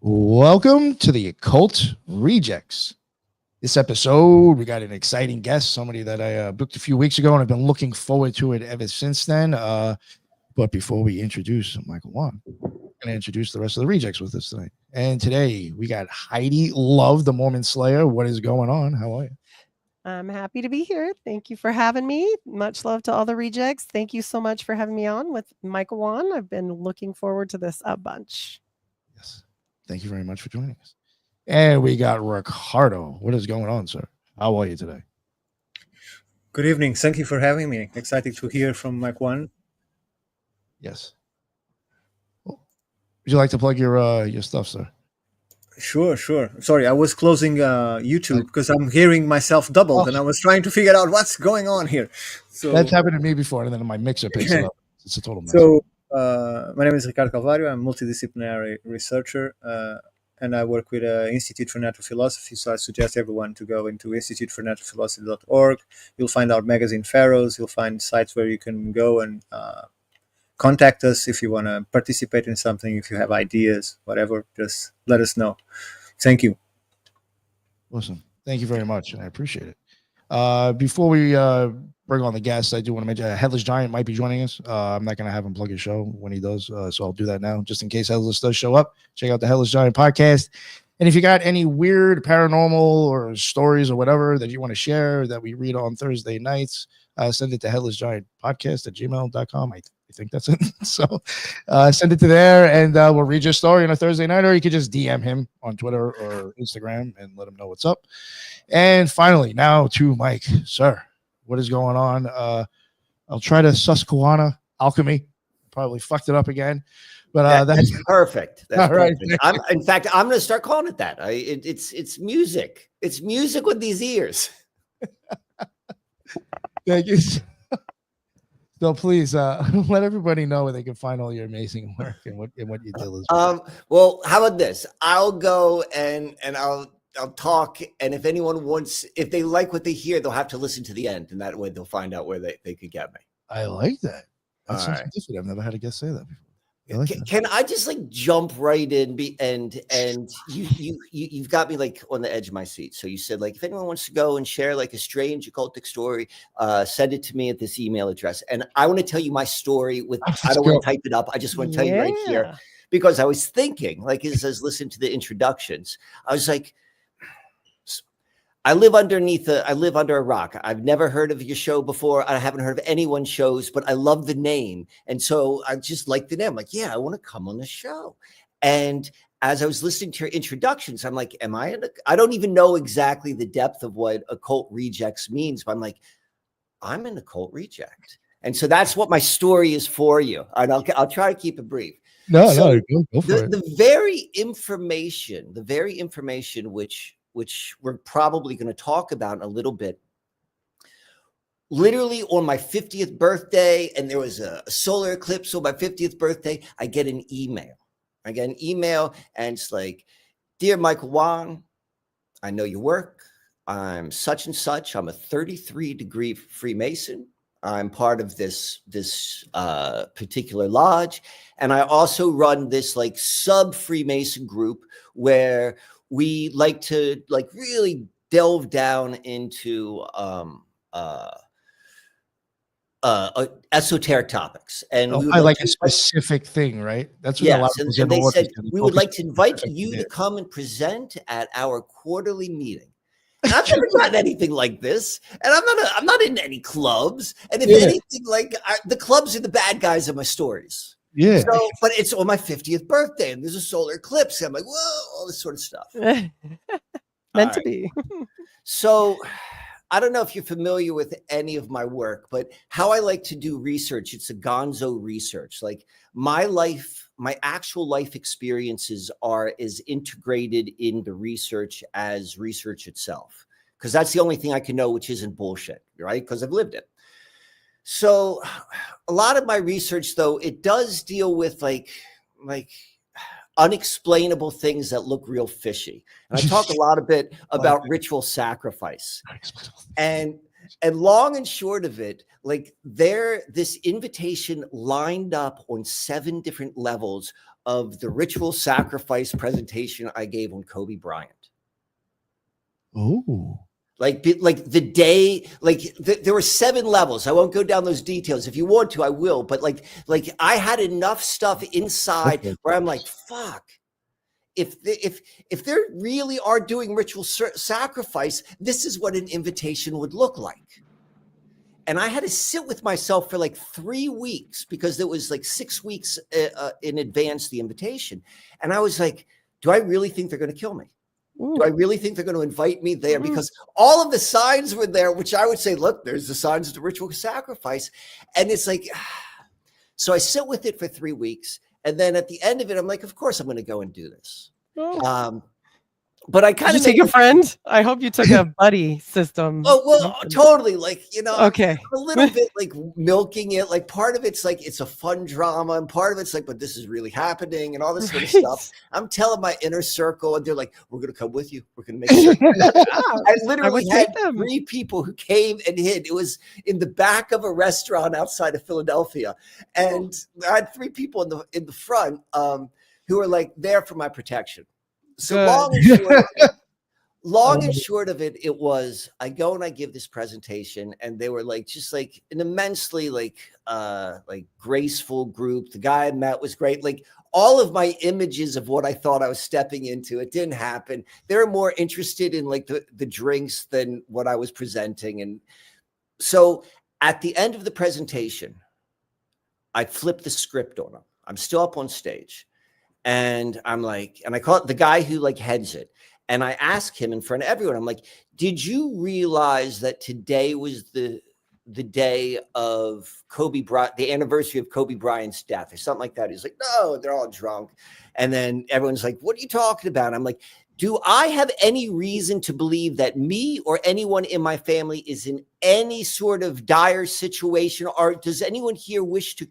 Welcome to the Occult Rejects. This episode, we got an exciting guest, somebody that I booked a few weeks ago, and I've been looking forward to it ever since then. But before we introduce Michael Wann, I'm going to introduce the rest of the Rejects with us tonight. And today, we got Heidi Love, the Mormon Slayer. What is going on? How are you? I'm happy to be here. Thank you for having me. Much love to all the Rejects. Thank you so much for having me on with Michael Wann. I've been looking forward to this a bunch. Yes. Thank you very much for joining us. And we got Ricardo. What is going on, sir? How are you today? Good evening. Thank you for having me. Excited to hear from Mike Wann. Yes. Would you like to plug your stuff, sir? Sure. Sorry, I was closing YouTube because I'm hearing myself doubled, and I was trying to figure out what's going on here. So that's happened to me before, and then my mixer picks it up. It's a total mess. So my name is Ricardo Calvario. I'm a multidisciplinary researcher, and I work with Institute for Natural Philosophy. So I suggest everyone to go into institutefornaturalphilosophy.org. You'll find our magazine Pharaohs. You'll find sites where you can go and contact us if you want to participate in something. If you have ideas, whatever, just let us know. Thank you. Awesome. Thank you very much. I appreciate it. Before we bring on the guests, I do want to mention Headless Giant might be joining us. I'm not going to have him plug his show when he does, so I'll do that now, just in case Headless does show up. Check out the Headless Giant podcast. And if you got any weird paranormal or stories or whatever that you want to share that we read on Thursday nights, send it to headlessgiantpodcast@gmail.com. I think that's it. So send it to there, and we'll read your story on a Thursday night, or you could just DM him on Twitter or Instagram and let him know what's up. And finally, now to Mike. Sir, what is going on? I'll try to Susquehanna Alchemy. Probably fucked it up again. But that's perfect. That's right. perfect. In fact, I'm going to start calling it that. It's music. It's music with these ears. Thank you. So please let everybody know where they can find all your amazing work and what you do. Well, how about this? I'll go and I'll talk, and if anyone wants, if they like what they hear, they'll have to listen to the end, and that way they'll find out where they could get me. I like that. That's something different. I've never had a guest say that before. Can I just like jump right in? And you've got me like on the edge of my seat. So you said like if anyone wants to go and share like a strange occultic story, send it to me at this email address. And I want to tell you my story with. I don't want to type it up. I just want to tell you right here, because I was thinking like as I was listening to the introductions, I was like, I live under a rock. I've never heard of your show before. I haven't heard of anyone's shows, but I love the name. And so I just like the name. I'm like, yeah, I want to come on the show. And as I was listening to your introductions, I'm like, I don't even know exactly the depth of what occult rejects means, but I'm like, I'm an occult reject. And so that's what my story is for you. And I'll try to keep it brief. No, go for it. The very information which we're probably going to talk about in a little bit. Literally on my 50th birthday, and there was a solar eclipse on my 50th birthday, I get an email. And it's like, "Dear Michael Wann, I know your work. I'm such and such. I'm a 33-degree Freemason. I'm part of this particular lodge. And I also run this like sub-Freemason group where we like to like really delve down into esoteric topics, and I like a specific thing, right? That's what a lot of people they said. We would like to invite you to come and present at our quarterly meeting. And I've never gotten anything like this, and I'm not in any clubs. And if anything, like the clubs are the bad guys of my stories. Yeah. So, but it's on my 50th birthday, and there's a solar eclipse. And I'm like, whoa, all this sort of stuff. Meant to be. So, I don't know if you're familiar with any of my work, but how I like to do research, it's a gonzo research. Like my actual life experiences are as integrated in the research as research itself, because that's the only thing I can know, which isn't bullshit, right? Because I've lived it. So a lot of my research, though, it does deal with like unexplainable things that look real fishy. And I talk a lot about ritual sacrifice. And And long and short of it, like this invitation lined up on 7 different levels of the ritual sacrifice presentation I gave on Kobe Bryant. Oh. Like the day, there were 7 levels. I won't go down those details. If you want to, I will. But like I had enough stuff inside where I'm like, fuck. If they really are doing ritual sacrifice, this is what an invitation would look like. And I had to sit with myself for like 3 weeks because it was like 6 weeks in advance the invitation. And I was like, do I really think they're going to kill me? Do I really think they're going to invite me there? Because all of the signs were there, which I would say, look, there's the signs of the ritual sacrifice. And it's like, so I sit with it for 3 weeks. And then at the end of it, I'm like, of course I'm going to go and do this. But I kind of take a friend. I hope you took a buddy system. Oh, well, totally. Like, okay. A little bit like milking it. Like part of it's like, it's a fun drama. And part of it's like, but this is really happening and all this sort of stuff. I'm telling my inner circle and they're like, we're going to come with you. We're going to make sure. I literally had 3 people who came and hid. It was in the back of a restaurant outside of Philadelphia. And I had 3 people in the front who were like there for my protection. So long and short of it, it was, I go and I give this presentation and they were like, just like an immensely like graceful group. The guy I met was great. Like all of my images of what I thought I was stepping into, it didn't happen. They were more interested in like the drinks than what I was presenting. And so at the end of the presentation, I flipped the script on them. I'm still up on stage. And I'm like, and I call it the guy who like heads it. And I ask him in front of everyone, I'm like, did you realize that today was the day of Kobe Bryant, the anniversary of Kobe Bryant's death or something like that? He's like, no, they're all drunk. And then everyone's like, what are you talking about? I'm like, do I have any reason to believe that me or anyone in my family is in any sort of dire situation? Or does anyone here wish to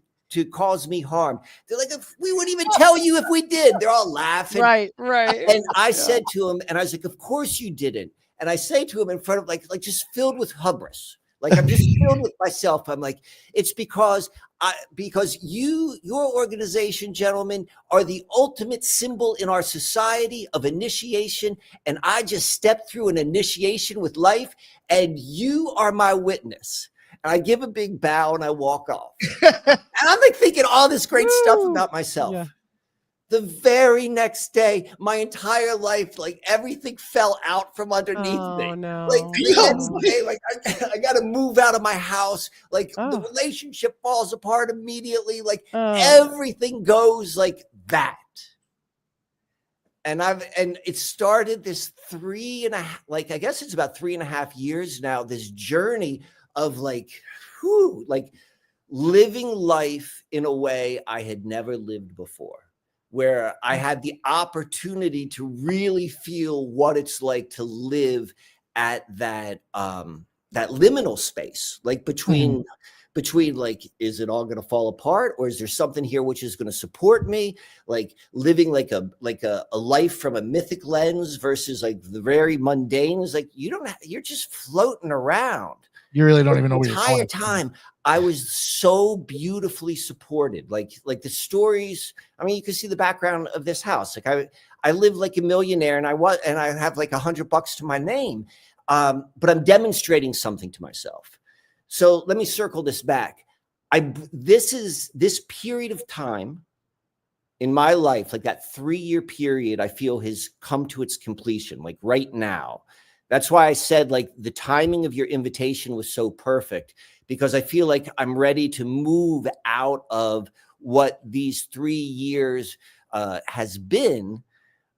cause me harm? They're like, if we wouldn't even tell you if we did. They're all laughing. Right. And I said to him, and I was like, of course you didn't. And I say to him in front of like just filled with hubris. Like I'm just filled with myself. I'm like, it's because your organization, gentlemen, are the ultimate symbol in our society of initiation. And I just stepped through an initiation with life and you are my witness. And I give a big bow and I walk off. And I'm like thinking all this great stuff about myself. Yeah. The very next day, my entire life, like everything fell out from underneath me. No. Like the next day, like I got to move out of my house. Like the relationship falls apart immediately. Like everything goes like that. And it started this 3.5, like I guess it's about 3.5 years now. This journey of like living life in a way I had never lived before, where I had the opportunity to really feel what it's like to live at that liminal space, like between like, is it all going to fall apart or is there something here which is going to support me? Like living like a life from a mythic lens versus like the very mundane is like, you're just floating around. You really don't even know where you're going. The entire time, I was so beautifully supported. Like the stories. I mean, you can see the background of this house. Like I live like a millionaire, and I have like $100 to my name. But I'm demonstrating something to myself. So let me circle this back. This period of time in my life, like that 3-year period, I feel has come to its completion. Like right now. That's why I said like the timing of your invitation was so perfect, because I feel like I'm ready to move out of what these 3 years has been.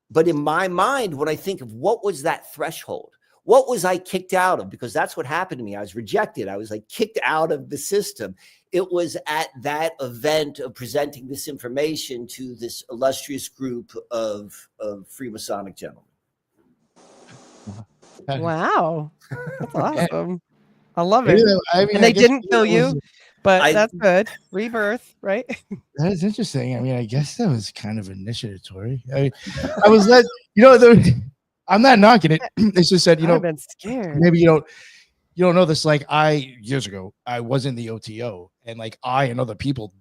But in my mind, when I think of what was that threshold, what was I kicked out of? Because that's what happened to me. I was rejected. I was like kicked out of the system. It was at that event of presenting this information to this illustrious group of Freemasonic gentlemen. Wow. That's awesome. I love it. I mean, and they didn't kill you, but that's good. Rebirth, right? That is interesting. I mean, I guess that was kind of initiatory. I was let, I'm not knocking it. It's just said, I've been scared. Maybe, you don't know this. Like years ago, I was in the OTO, and like I and other people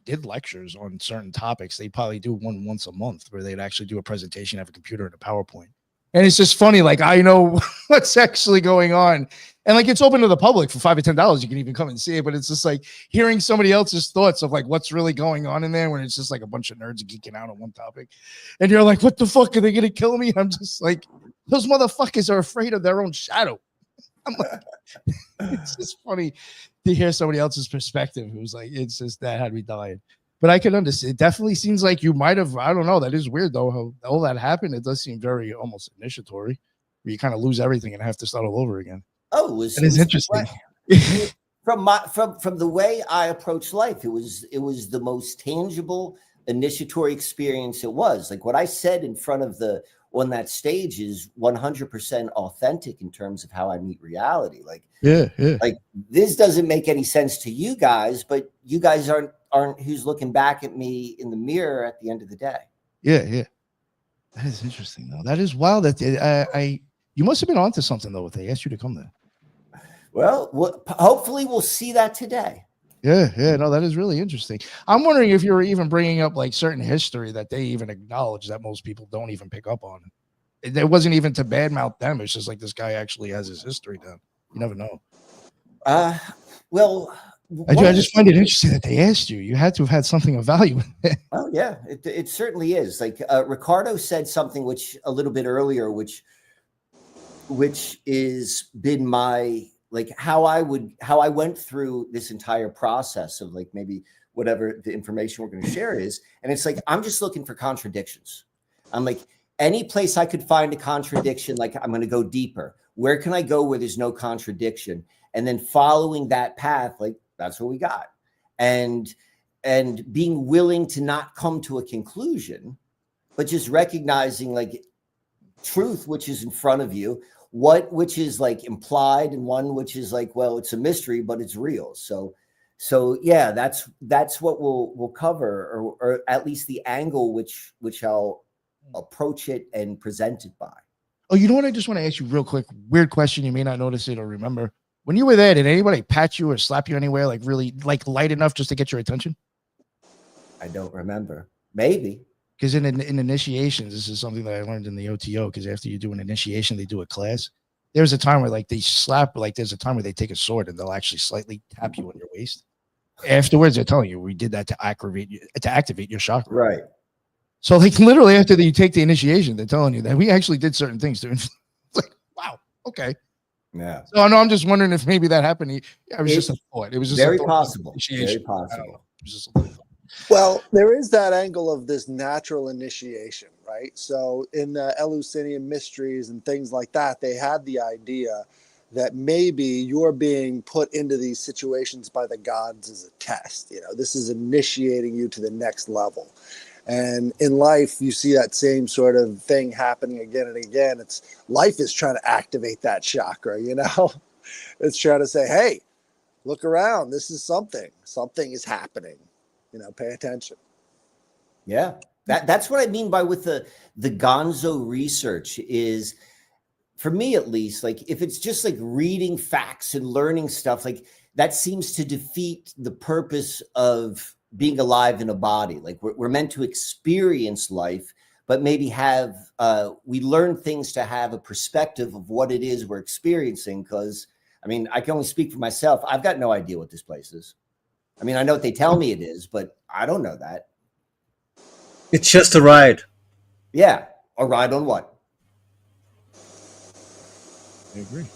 did lectures on certain topics. They'd probably do one once a month where they'd actually do a presentation, have a computer and a PowerPoint. And it's just funny. Like I know what's actually going on. And like it's open to the public for $5 or $10. You can even come and see it. But it's just like hearing somebody else's thoughts of like what's really going on in there when it's just like a bunch of nerds geeking out on one topic. And you're like, what the fuck? Are they gonna kill me? I'm just like, those motherfuckers are afraid of their own shadow. I'm like, it's just funny to hear somebody else's perspective who's like, it's just that had me dying. But I can understand. It definitely seems like you might have. I don't know. That is weird though. How all that happened. It does seem very almost initiatory, where you kind of lose everything and have to start all over again. Oh, it was interesting. From the way I approach life, it was the most tangible initiatory experience it was. Like what I said in front of on that stage is 100% authentic in terms of how I meet reality. Like, yeah. Like this doesn't make any sense to you guys, but you guys aren't who's looking back at me in the mirror at the end of the day. Yeah. That is interesting though. That is wild. That you must have been onto something though if they asked you to come there. Well, hopefully we'll see that today. Yeah. No, that is really interesting. I'm wondering if you were even bringing up like certain history that they even acknowledge that most people don't even pick up on. It wasn't even to badmouth them. It's just like this guy actually has his history down. You never know. Well, I just find it interesting that they asked you. You had to have had something of value in it. Oh yeah, it certainly is. Like Ricardo said something which a little bit earlier, which is been my like how I went through this entire process of like maybe whatever the information we're going to share is. And it's like, I'm just looking for contradictions. I'm like, any place I could find a contradiction, like I'm going to go deeper. Where can I go where there's no contradiction? And then following that path, like that's what we got. And being willing to not come to a conclusion, but just recognizing like truth, which is in front of you, which is like implied, and one which is like, well, it's a mystery, but it's real. So yeah, that's what we'll cover, or at least the angle which I'll approach it and present it by. Oh, you know what? I just want to ask you real quick. Weird question. You may not notice it or remember. When you were there, did anybody pat you or slap you anywhere, like really like light enough just to get your attention? I don't remember. Maybe. Because in initiations, this is something that I learned in the OTO, because after you do an initiation, they do a class. There's a time where like they slap, like there's a time where they take a sword and they'll actually slightly tap you on your waist. Afterwards, they're telling you, we did that to activate your chakra. Right. So like literally after you take the initiation, they're telling you that we actually did certain things to it's like, wow, okay. Yeah. So I know I'm just wondering if maybe that happened. It was just a thought. It was just very possible. Very possible. possible. It was just a thought. Well, there is that angle of this natural initiation, right? So in the Eleusinian mysteries and things like that, they had the idea that maybe you're being put into these situations by the gods as a test. You know, this is initiating you to the next level. And in life, you see that same sort of thing happening again and again. Life is trying to activate that chakra, you know? It's trying to say, hey, look around. This is something. Something is happening. You know, pay attention. Yeah, that's what I mean by with the gonzo research is, for me at least, like if it's just like reading facts and learning stuff, like that seems to defeat the purpose of being alive in a body. Like we're meant to experience life, but maybe we learn things to have a perspective of what it is we're experiencing. Because I mean, I can only speak for myself. I've got no idea what this place is. I mean, I know what they tell me it is, but I don't know that. It's just a ride. Yeah. A ride on what? I agree.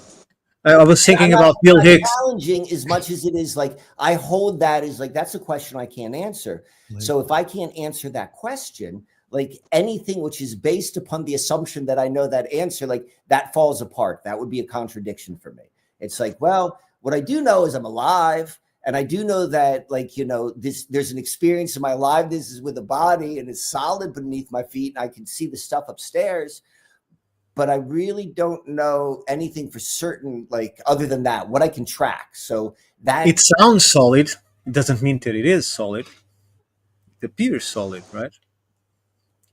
I was thinking about Bill Hicks. Challenging as much as it is, like I hold that as like that's a question I can't answer. Like, so if I can't answer that question, like anything which is based upon the assumption that I know that answer, like that falls apart. That would be a contradiction for me. It's like, well, what I do know is I'm alive. And I do know that, like, you know, there's an experience in my life. This is with a body and it's solid beneath my feet. And I can see the stuff upstairs. But I really don't know anything for certain, like, other than that, what I can track. So that it sounds solid. It doesn't mean that it is solid. It appears solid, right?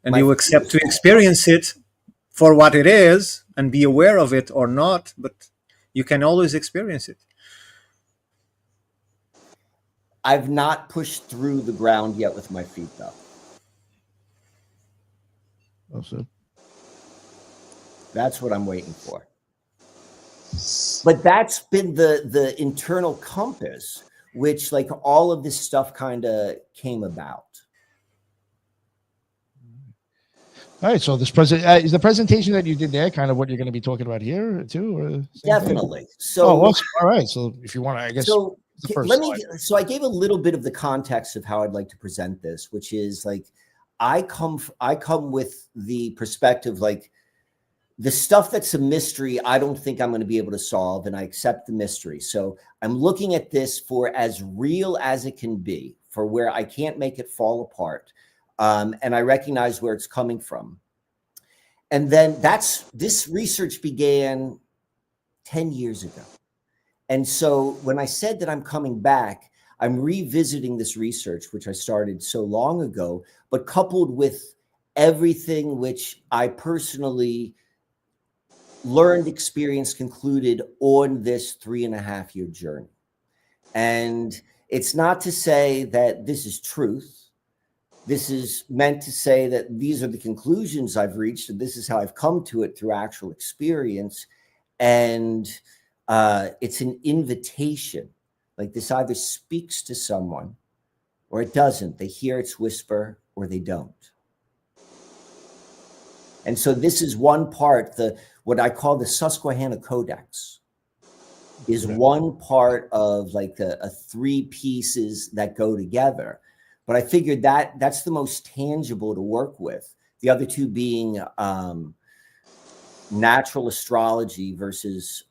And you accept to experience it for what it is and be aware of it or not. But You can always experience it. I've not pushed through the ground yet with my feet, though. Also, That's what I'm waiting for. But that's been the internal compass, which like all of this stuff kind of came about. all right. So this is the presentation that you did there kind of what you're going to be talking about here too, or same thing? Definitely. So, Oh, awesome. All right. So if you want to, I guess. so the first let me. slide. So I gave a little bit of the context of how I'd like to present this, which is like I come with the perspective like the stuff that's a mystery. I don't think I'm going to be able to solve, and I accept the mystery. So I'm looking at this for as real as it can be, for where I can't make it fall apart. And I recognize where it's coming from. And then this research began 10 years ago. And so when I said that I'm coming back, I'm revisiting this research, which I started so long ago, but coupled with everything which I personally learned, experienced, concluded on this 3.5-year journey. And it's not to say that this is truth. This is meant to say that these are the conclusions I've reached, and this is how I've come to it through actual experience. And it's an invitation. Like this either speaks to someone or it doesn't. They hear its whisper or they don't. And so this is one part, what I call the Susquehanna Codex is one part of like a 3 pieces that go together. But I figured that that's the most tangible to work with. The other 2 being natural astrology versus,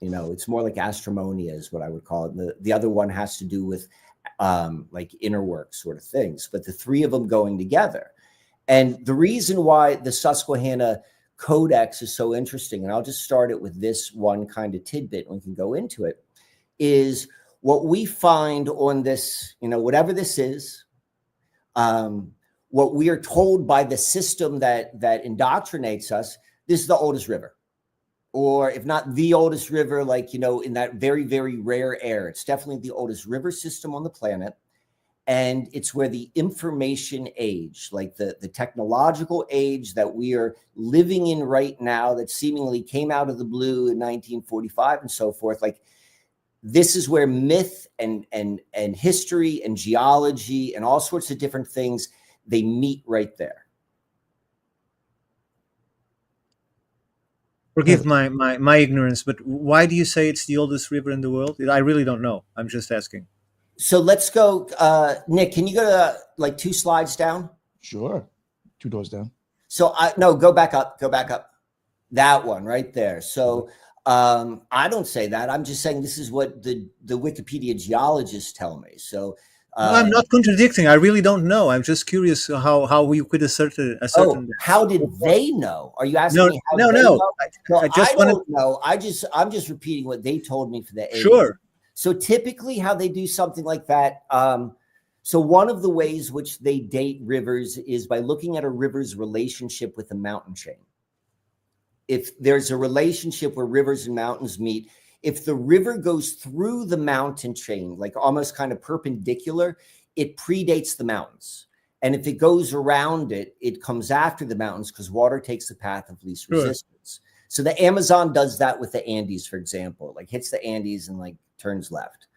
it's more like astromonia is what I would call it. The other one has to do with like inner work sort of things, but the 3 of them going together. And the reason why the Susquehanna Codex is so interesting, and I'll just start it with this one kind of tidbit and we can go into it, is what we find on this, whatever this is, what we are told by the system that indoctrinates us, this is the oldest river. Or if not the oldest river, like, in that very, very rare air, it's definitely the oldest river system on the planet. And it's where the information age, like the technological age that we are living in right now, that seemingly came out of the blue in 1945 and so forth, like, this is where myth and history and geology and all sorts of different things, they meet right there. Forgive my ignorance, but why do you say it's the oldest river in the world? I really don't know. I'm just asking. So let's go, Nick, can you go to like 2 slides down? Sure. 2 doors down. So go back up. That one right there. So I don't say that. I'm just saying this is what the Wikipedia geologists tell me. So no, I'm not contradicting. I really don't know. I'm just curious how you could assert a certain. Oh, how did they know? Are you asking me how no, they no. know? I just don't know. I'm just repeating what they told me for the age. Sure. So typically how they do something like that. So one of the ways which they date rivers is by looking at a river's relationship with a mountain chain. If there's a relationship where rivers and mountains meet, if the river goes through the mountain chain, like almost kind of perpendicular, it predates the mountains. And if it goes around it, it comes after the mountains because water takes the path of least resistance. So the Amazon does that with the Andes, for example, like hits the Andes and like turns left.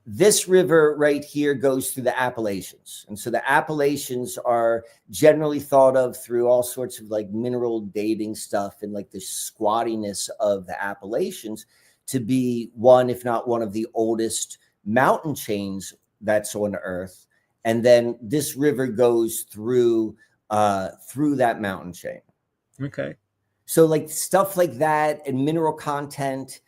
This river right here goes through the Appalachians. And so the Appalachians are generally thought of through all sorts of like mineral dating stuff and like the squattiness of the Appalachians to be one, if not one of the oldest mountain chains that's on Earth. And then this river goes through that mountain chain. Okay. So like stuff like that and mineral content.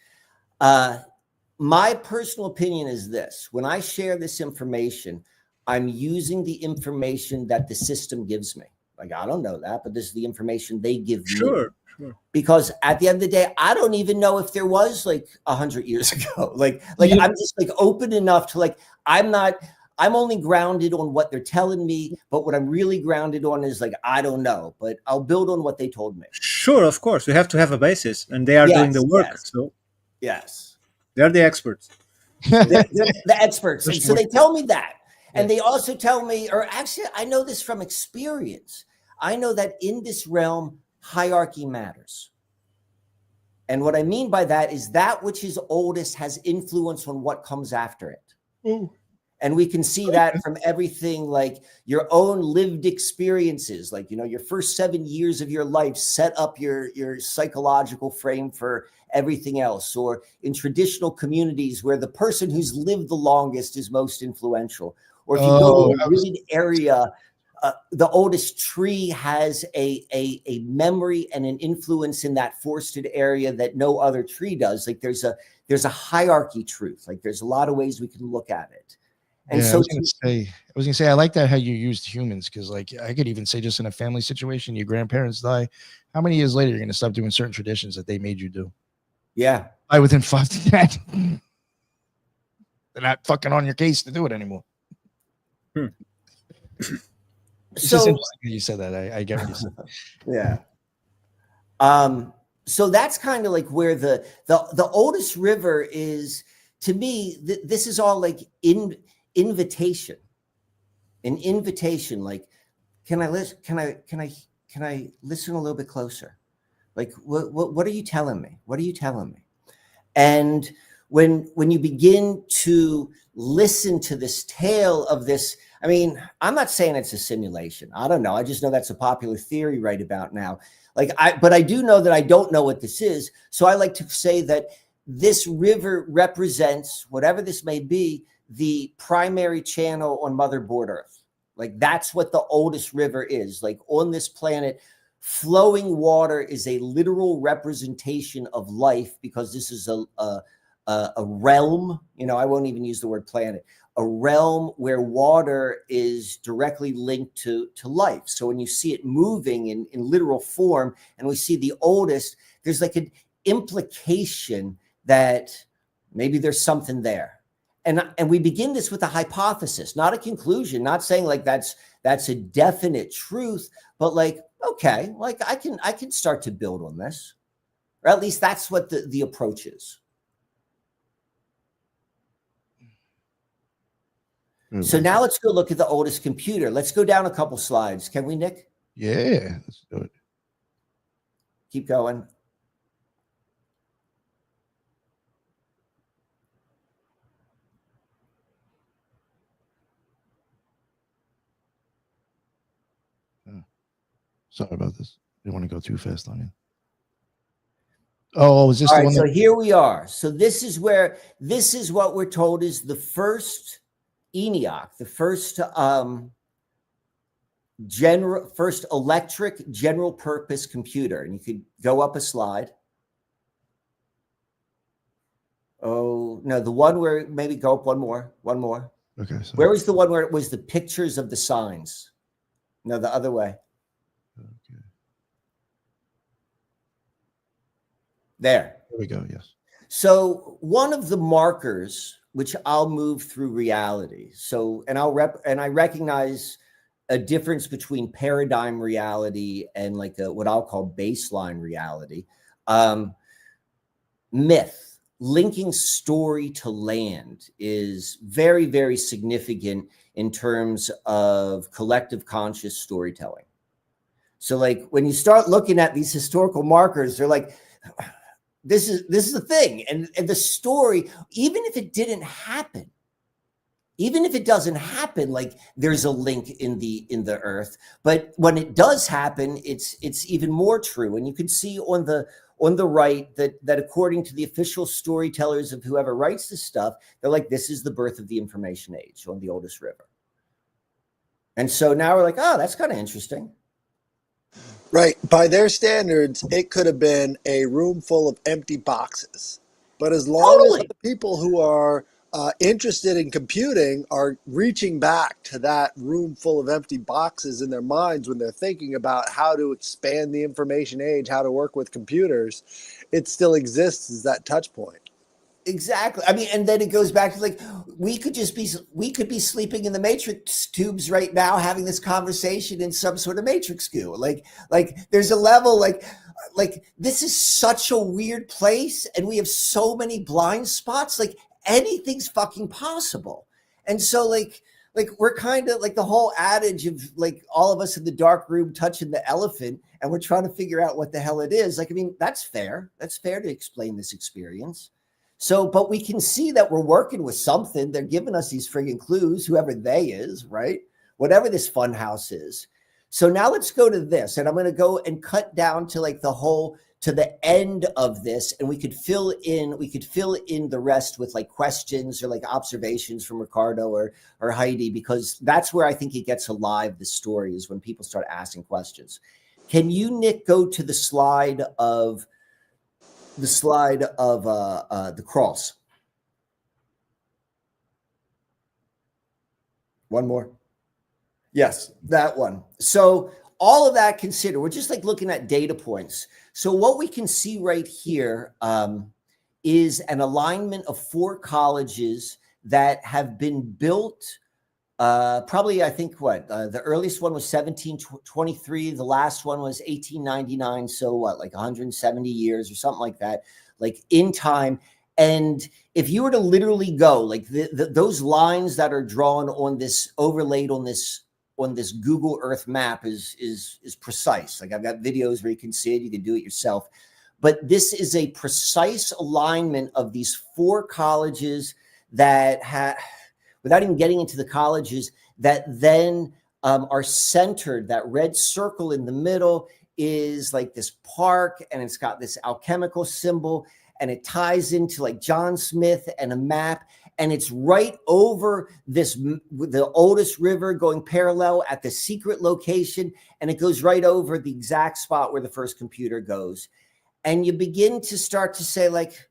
My personal opinion is this: when I share this information, I'm using the information that the system gives me. Like, I don't know that, but this is the information they give me. Sure. Because at the end of the day, I don't even know if there was like 100 years ago. Like I'm just like open enough to like, I'm only grounded on what they're telling me, but what I'm really grounded on is like, I don't know, but I'll build on what they told me. Sure, of course. We have to have a basis, and they are doing the work. Yes. So Yes. They're the experts. They're the experts. And First so one. they tell me that. And Yeah. they also tell me, or actually, I know this from experience. I know that in this realm, hierarchy matters. And what I mean by that is that which is oldest has influence on what comes after it. Ooh. And we can see that from everything like your own lived experiences, like, you know, your first 7 years of your life set up your psychological frame for everything else, or in traditional communities where the person who's lived the longest is most influential. Or if you go to a wooded area, the oldest tree has a memory and an influence in that forested area that no other tree does. Like there's a hierarchy truth. Like there's a lot of ways we can look at it. And yeah, so I was gonna say, I like that how you used humans, because like I could even say just in a family situation, your grandparents die. How many years later you're gonna stop doing certain traditions that they made you do? yeah. Within 5 to 10. They're not fucking on your case to do it anymore. It's just So interesting that you said that. I get what you said. yeah. So that's kind of like where the oldest river is. To me, this is all like invitation, an invitation. Like, can I listen? Can I listen a little bit closer? Like, what are you telling me? What are you telling me? And when you begin to listen to this tale of this, I mean, I'm not saying it's a simulation. I don't know. I just know that's a popular theory right about now. But I do know that I don't know what this is. So I like to say that this river represents, whatever this may be, the primary channel on motherboard Earth. Like that's what the oldest river is. Like on this planet, flowing water is a literal representation of life, because this is a realm, you know, I won't even use the word planet, a realm where water is directly linked to life. So when you see it moving in literal form, and we see the oldest, there's like an implication that maybe there's something there. And we begin this with a hypothesis, not a conclusion, not saying like that's a definite truth, but like, okay, like I can start to build on this, or at least that's what the approach is. So now let's go look at the oldest computer. Let's go down a couple slides. Can we, Nick? Yeah, let's do it. Keep going. Sorry about this. Didn't want to go too fast on you. Oh, is this All the right, one? so here we are. So this is what we're told is the first ENIAC, the first first electric general purpose computer. And you could go up a slide. Oh no, the one where maybe go up one more. Okay. So. Where was the one where it was the pictures of the signs? No, the other way. Okay. There we go. Yes. So one of the markers, which I'll move through reality. So, and I recognize a difference between paradigm reality and like what I'll call baseline reality. Myth, linking story to land, is very, very significant in terms of collective conscious storytelling. So like when you start looking at these historical markers, they're like, this is the thing. And the story, even if it didn't happen, even if it doesn't happen, like there's a link in the earth. But when it does happen, it's even more true. And you can see on the right that according to the official storytellers of whoever writes this stuff, they're like, this is the birth of the information age on the oldest river. And so now we're like, oh, that's kind of interesting. Right. By their standards, it could have been a room full of empty boxes. But as long as the people who are interested in computing are reaching back to that room full of empty boxes in their minds when they're thinking about how to expand the information age, how to work with computers, it still exists as that touch point. Exactly. I mean, and then it goes back to like we could be sleeping in the matrix tubes right now, having this conversation in some sort of matrix goo. Like there's a level like this is such a weird place, and we have so many blind spots. Like anything's fucking possible, and so like we're kind of like the whole adage of like all of us in the dark room touching the elephant, and we're trying to figure out what the hell it is. Like, I mean, that's fair. That's fair to explain this experience. So, but we can see that we're working with something. They're giving us these friggin' clues, whoever they is, right? Whatever this fun house is. So now let's go to this. And I'm going to go and cut down to like to the end of this. And we could fill in the rest with like questions or like observations from Ricardo or Heidi, because that's where I think it gets alive. The story is when people start asking questions. Can you, Nick, go to the slide of the cross? One more. Yes, that one. So all of that considered, we're just like looking at data points. So what we can see right here is an alignment of 4 colleges that have been built. Probably, I think the earliest one was 1723. The last one was 1899. So what, like 170 years or something like that, like in time. And if you were to literally go like those lines that are drawn on this, overlaid on this Google Earth map is precise. Like I've got videos where you can see it. You can do it yourself. But this is a precise alignment of these 4 colleges that have, without even getting into the colleges, that then are centered. That red circle in the middle is like this park, and it's got this alchemical symbol, and it ties into like John Smith and a map, and it's right over the oldest river going parallel at the secret location, and it goes right over the exact spot where the first computer goes. And you begin to start to say like,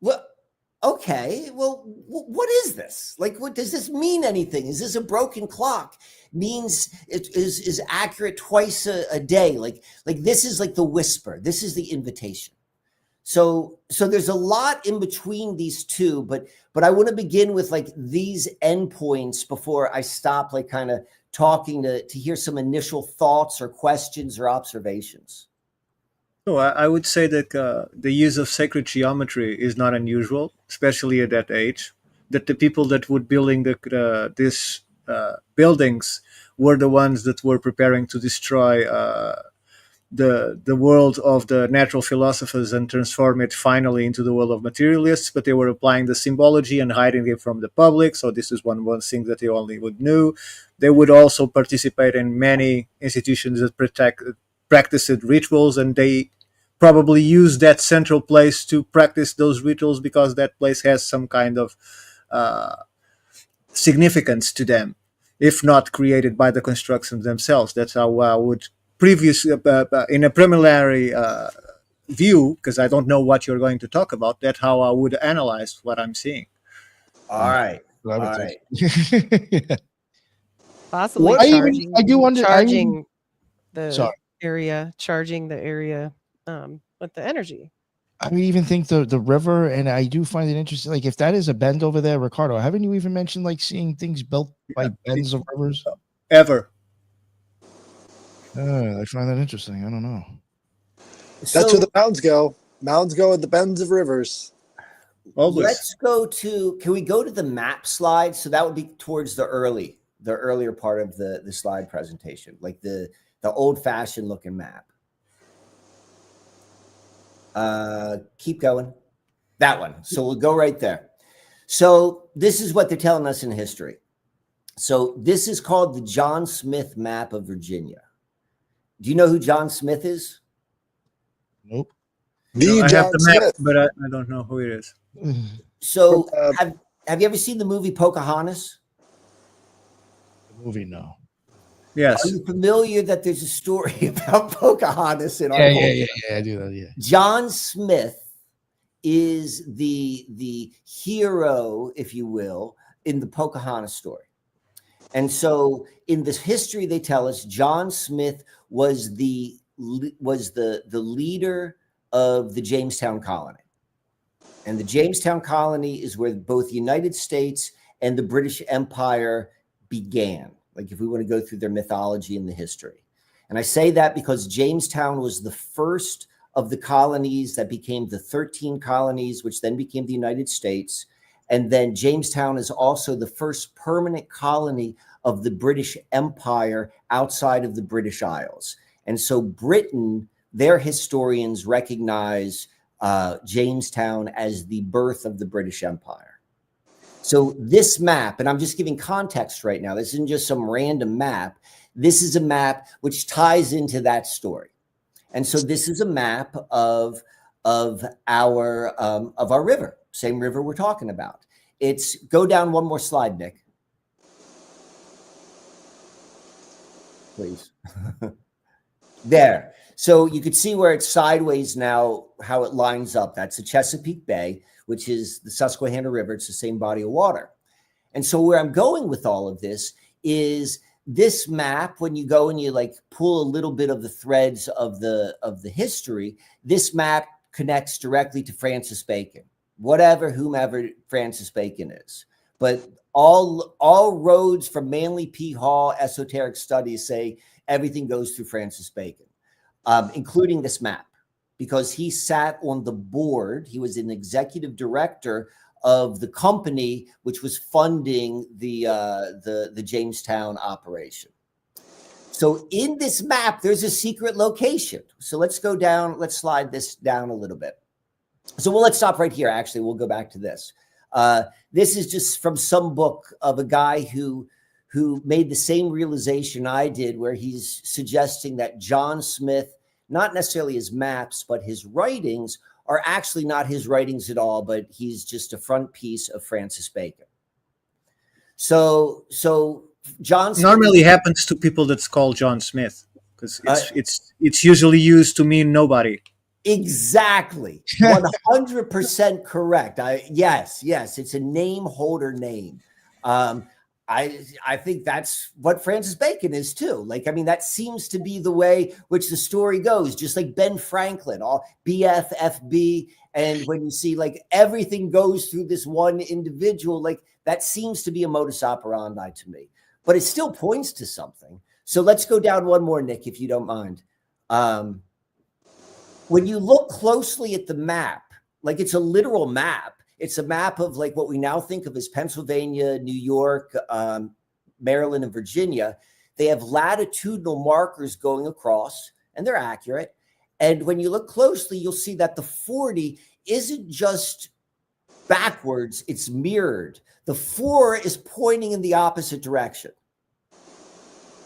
well, okay, well, what is this? Like, what does this mean? Anything? Is this a broken clock? Means it is accurate twice a day. Like this is like the whisper. This is the invitation. So there's a lot in between these two, but I want to begin with like these endpoints before I stop, like kind of talking to hear some initial thoughts or questions or observations. So I would say that the use of sacred geometry is not unusual, especially at that age. That the people that were building these buildings were the ones that were preparing to destroy the world of the natural philosophers and transform it finally into the world of materialists. But they were applying the symbology and hiding it from the public. So this is one thing that they only would know. They would also participate in many institutions that practiced rituals, and they probably use that central place to practice those rituals because that place has some kind of significance to them, if not created by the constructions themselves. That's how I would in a preliminary view, because I don't know what you're going to talk about, that's how I would analyze what I'm seeing. All right. All right. Possibly charging the area with the energy. I even think the river, and I do find it interesting. Like if that is a bend over there, Ricardo, haven't you even mentioned like seeing things built by bends of rivers? Ever. I find that interesting. I don't know. That's where the mounds go. Mounds go at the bends of rivers. Always. Let's go to, can we go to the map slide? So that would be towards the earlier part of the slide presentation, like the old-fashioned looking map. Keep going. That one. So we'll go right there. So this is what they're telling us in history. So this is called the John Smith map of Virginia. Do you know who John Smith is? Nope. I have the map, but I don't know who it is. So have you ever seen the movie Pocahontas? The movie, no. Yes. Are you familiar that there's a story about Pocahontas in our culture? Yeah, I do that, yeah. John Smith is the hero, if you will, in the Pocahontas story. And so in this history, they tell us John Smith was the leader of the Jamestown colony. And the Jamestown colony is where both the United States and the British Empire began. Like if we want to go through their mythology and the history. And I say that because Jamestown was the first of the colonies that became the 13 colonies, which then became the United States. And then Jamestown is also the first permanent colony of the British Empire outside of the British Isles. And so Britain, their historians recognize Jamestown as the birth of the British Empire. So this map, and I'm just giving context right now, this isn't just some random map. This is a map which ties into that story. And so this is a map of our river, same river we're talking about. It's, go down one more slide, Nick. Please. There. So you could see where it's sideways now, how it lines up. That's the Chesapeake Bay, which is the Susquehanna River. It's the same body of water. And so where I'm going with all of this is this map, when you go and you like pull a little bit of the threads of the history, this map connects directly to Francis Bacon, whomever Francis Bacon is. But all roads from Manly P. Hall esoteric studies say everything goes through Francis Bacon, including this map, because he sat on the board. He was an executive director of the company which was funding the Jamestown operation. So in this map, there's a secret location. So let's go down. Let's slide this down a little bit. So let's stop right here. Actually, we'll go back to this. This is just from some book of a guy who made the same realization I did, where he's suggesting that John Smith, not necessarily his maps, but his writings are actually not his writings at all, but he's just a front piece of Francis Bacon. So John Smith normally happens to people that's called John Smith, because it's usually used to mean nobody. Exactly. 100% correct. Yes, it's a name holder name. I think that's what Francis Bacon is too. Like, I mean, that seems to be the way which the story goes, just like Ben Franklin, all BFFB. And when you see like everything goes through this one individual, like that seems to be a modus operandi to me, but it still points to something. So let's go down one more, Nick, if you don't mind. When you look closely at the map, like it's a literal map. It's a map of like what we now think of as Pennsylvania, New York, Maryland, and Virginia. They have latitudinal markers going across, and they're accurate. And when you look closely, you'll see that the 40 isn't just backwards, it's mirrored. The 4 is pointing in the opposite direction.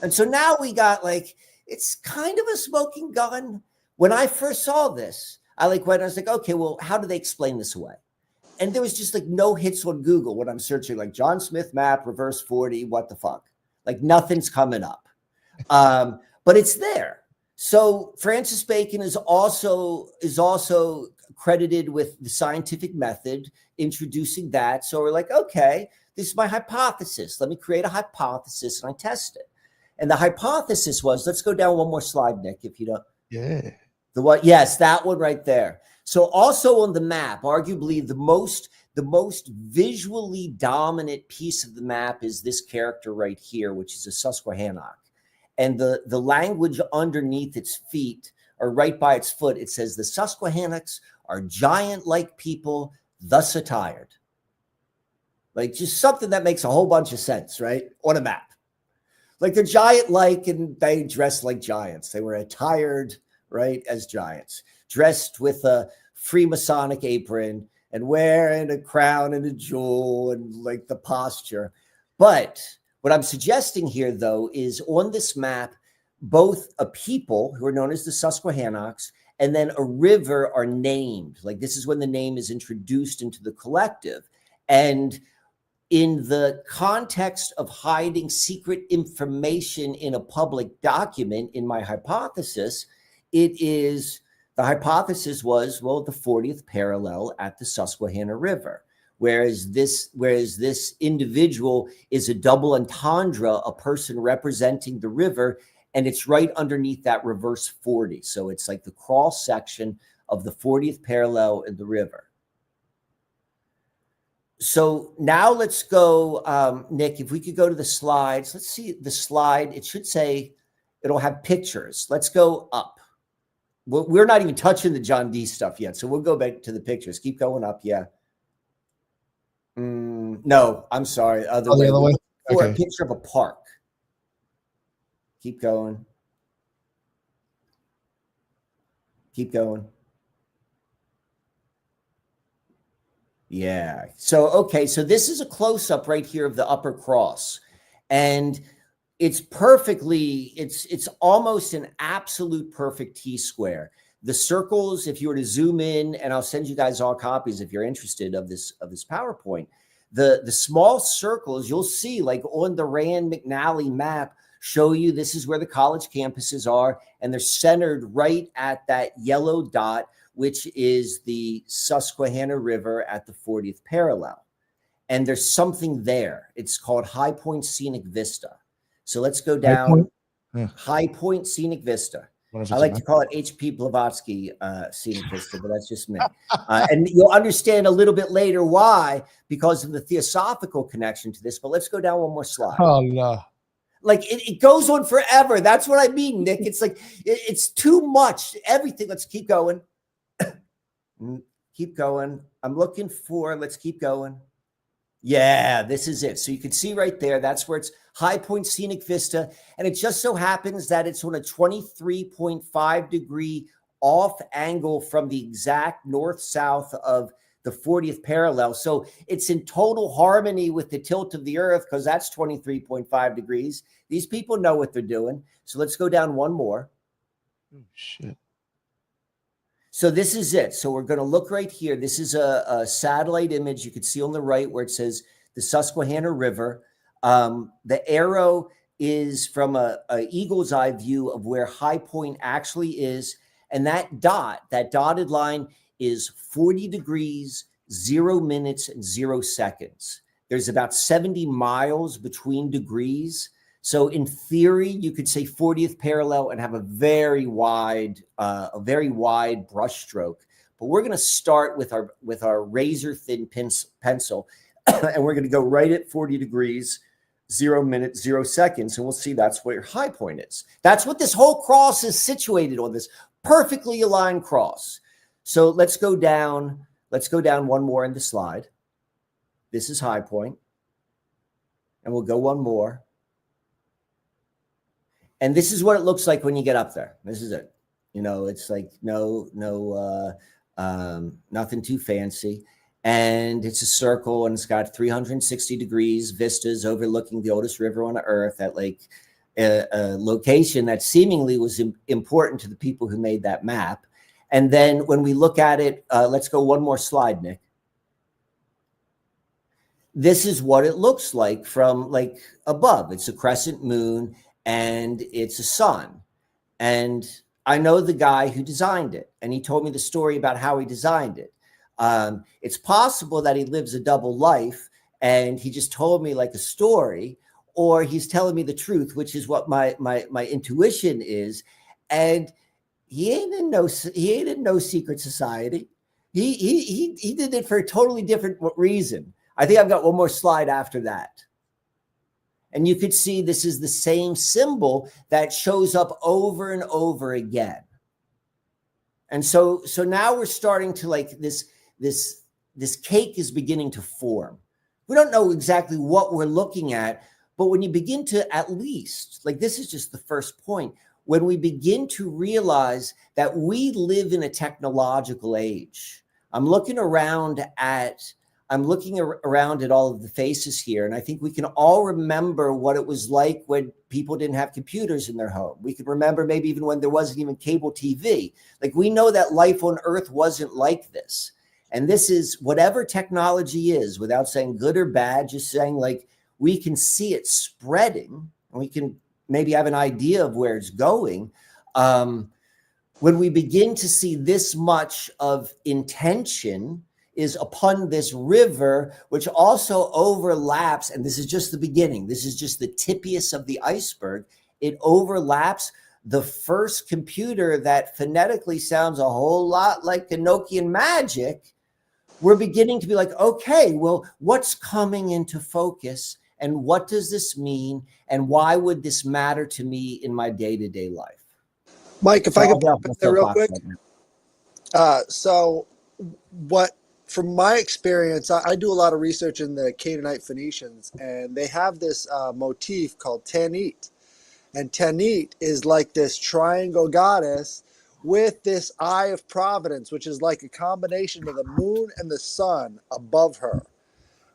And so now we got like, it's kind of a smoking gun. When I first saw this, I was like, okay, well, how do they explain this away? And there was just like no hits on Google when I'm searching like John Smith map, reverse 40, what the fuck? Like nothing's coming up. But it's there. So Francis Bacon is also credited with the scientific method, introducing that. So we're like, okay, this is my hypothesis. Let me create a hypothesis and I test it. And the hypothesis was, let's go down one more slide, Nick, if you don't. Yeah. The what? Yes, that one right there. So also on the map, arguably the most visually dominant piece of the map is this character right here, which is a Susquehanna. And the language underneath its feet, or right by its foot, it says the Susquehannocks are giant-like people, thus attired. Like just something that makes a whole bunch of sense, right? On a map. Like they're giant-like and they dress like giants. They were attired, right, as giants, dressed with a Freemasonic apron and wearing a crown and a jewel and like the posture. But what I'm suggesting here, though, is on this map, both a people who are known as the Susquehannocks and then a river are named. Like this is when the name is introduced into the collective. And in the context of hiding secret information in a public document, in my hypothesis, the hypothesis was, well, the 40th parallel at the Susquehanna River. Whereas this individual is a double entendre, a person representing the river, and it's right underneath that reverse 40. So it's like the cross section of the 40th parallel in the river. So now let's go, Nick, if we could go to the slides. Let's see the slide. It should say, it'll have pictures. Let's go up. We're not even touching the John D stuff yet. So we'll go back to the pictures. Keep going up. Yeah. No, I'm sorry. The other way? For Okay. a picture of a park. Keep going. Keep going. Yeah. So, okay. So this is a close-up right here of the upper cross. And it's perfectly, it's almost an absolute perfect T-square. The circles, if you were to zoom in, and I'll send you guys all copies if you're interested of this PowerPoint, the small circles you'll see like on the Rand McNally map show you this is where the college campuses are, and they're centered right at that yellow dot, which is the Susquehanna River at the 40th parallel. And there's something there. It's called High Point Scenic Vista. So let's go down. High Point Scenic Vista. I like to call it H.P. Blavatsky Scenic Vista, but that's just me. And you'll understand a little bit later why, because of the theosophical connection to this. But let's go down one more slide. Oh, no. Like it goes on forever. That's what I mean, Nick. It's like it's too much. Everything. Let's keep going. Keep going. I'm looking for. Let's keep going. Yeah, this is it. So you can see right there. That's where it's High Point Scenic Vista, and it just so happens that it's on a 23.5 degree off angle from the exact north-south of the 40th parallel. So it's in total harmony with the tilt of the Earth because that's 23.5 degrees. These people know what they're doing. So let's go down one more. Oh, shit. So this is it. So we're going to look right here. This is a satellite image. You can see on the right where it says the Susquehanna River. The arrow is from a eagle's eye view of where High Point actually is. And that dotted line is 40 degrees, 0 minutes, and 0 seconds. There's about 70 miles between degrees. So in theory, you could say 40th parallel and have a very wide brushstroke. But we're going to start with our razor thin pencil, and we're going to go right at 40 degrees, 0 minutes, 0 seconds, and we'll see that's where High Point is. That's what this whole cross is situated on, this perfectly aligned cross. So let's go down. Let's go down one more in the slide. This is High Point, and we'll go one more. And this is what it looks like when you get up there. This is it. You know, it's like nothing too fancy. And it's a circle, and it's got 360 degrees vistas overlooking the oldest river on earth at like a location that seemingly was important to the people who made that map. And then when we look at it, let's go one more slide, Nick. This is what it looks like from like above. It's a crescent moon, and it's a sun. And I know the guy who designed it, and he told me the story about how he designed it. It's possible that he lives a double life, and he just told me like a story, or he's telling me the truth, which is what my intuition is. And he ain't in no secret society. He did it for a totally different reason. I think I've got one more slide after that. And you could see this is the same symbol that shows up over and over again. And so now we're starting to like this cake is beginning to form. We don't know exactly what we're looking at, but when you begin to at least, like this is just the first point, when we begin to realize that we live in a technological age. I'm looking around at all of the faces here, and I think we can all remember what it was like when people didn't have computers in their home. We can remember maybe even when there wasn't even cable TV. Like we know that life on Earth wasn't like this. And this is whatever technology is, without saying good or bad, just saying like we can see it spreading, and we can maybe have an idea of where it's going. When we begin to see this much of intention is upon this river, which also overlaps, and this is just the beginning, this is just the tippiest of the iceberg, it overlaps the first computer that phonetically sounds a whole lot like Enochian magic, we're beginning to be like, okay, well, what's coming into focus and what does this mean? And why would this matter to me in my day-to-day life? Mike, if So I I'll could get off pop my in there real soapbox quick. right now. So what, from my experience, I do a lot of research in the Canaanite Phoenicians, and they have this motif called Tanit. And Tanit is like this triangle goddess with this eye of providence, which is like a combination of the moon and the sun above her.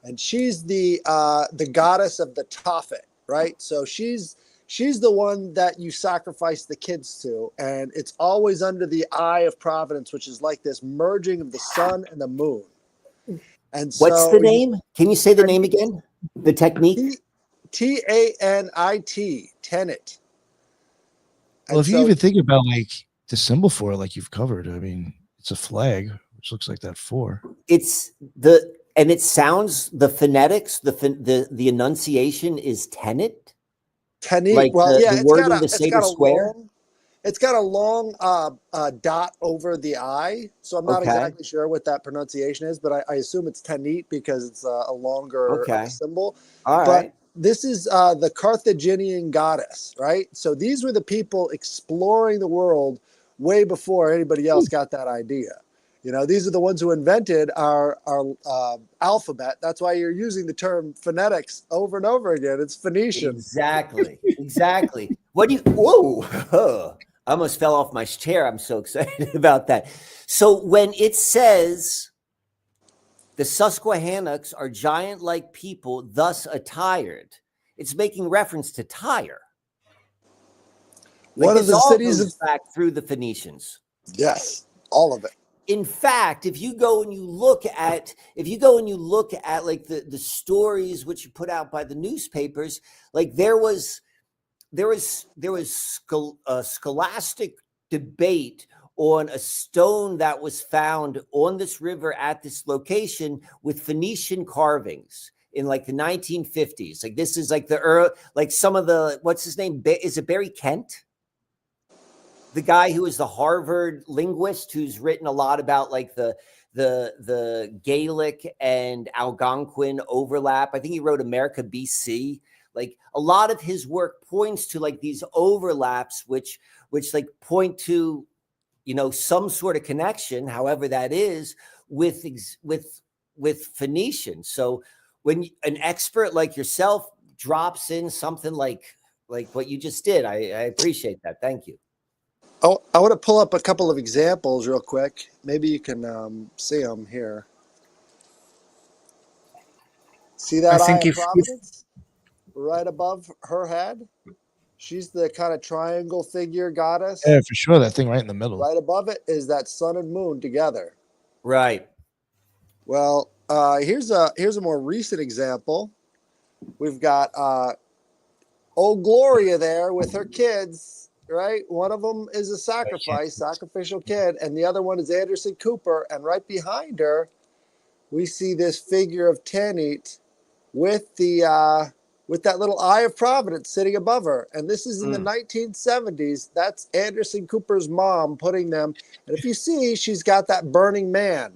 And she's the goddess of the Tophet, right? So she's the one that you sacrifice the kids to, and it's always under the eye of providence, which is like this merging of the sun and the moon. And What's so the name? Can you say the name again? The technique? Tanit, Tenet. Well, And if you so even think about like the symbol for it, like you've covered, I mean, it's a flag, which looks like that 4. It's the, and it sounds, the phonetics, the enunciation is tenet, Tanit, like well, yeah, the wording the same as square. It's got a long dot over the I, so I'm not Okay. exactly sure what that pronunciation is, but I assume it's Tanit because it's a longer Okay. symbol. All But right. this is the Carthaginian goddess, right? So these were the people exploring the world way before anybody else got that idea. You know, these are the ones who invented our alphabet. That's why you're using the term phonetics over and over again. It's Phoenician. Exactly. Exactly. What do you, whoa, I almost fell off my chair. I'm so excited about that. So when it says the Susquehannocks are giant-like people, thus attired, it's making reference to Tyre. Like One of this the all cities goes of, back through the Phoenicians. yes, all of it. In fact, if you go and you look at like the stories which are put out by the newspapers, like there was a scholastic debate on a stone that was found on this river at this location with Phoenician carvings in like the 1950s. Like this is like like some of the, what's his name? Is it Barry Kent? The guy who is the Harvard linguist who's written a lot about like the Gaelic and Algonquin overlap. I think he wrote America BC. Like a lot of his work points to like these overlaps, which like point to, you know, some sort of connection, however that is, with Phoenician. So when an expert like yourself drops in something like what you just did, I appreciate that. Thank you. Oh, I want to pull up a couple of examples real quick. Maybe you can see them here. See that I eye think of if providence right above her head? She's the kind of triangle figure goddess. Yeah, for sure. That thing right in the middle. Right above it is that sun and moon together. Right. Well, here's a more recent example. We've got old Gloria there with her kids. Right, one of them is a sacrificial kid, and the other one is Anderson Cooper. And right behind her, we see this figure of Tanit with that little eye of providence sitting above her. And this is in the 1970s. That's Anderson Cooper's mom putting them. And if you see, she's got that burning man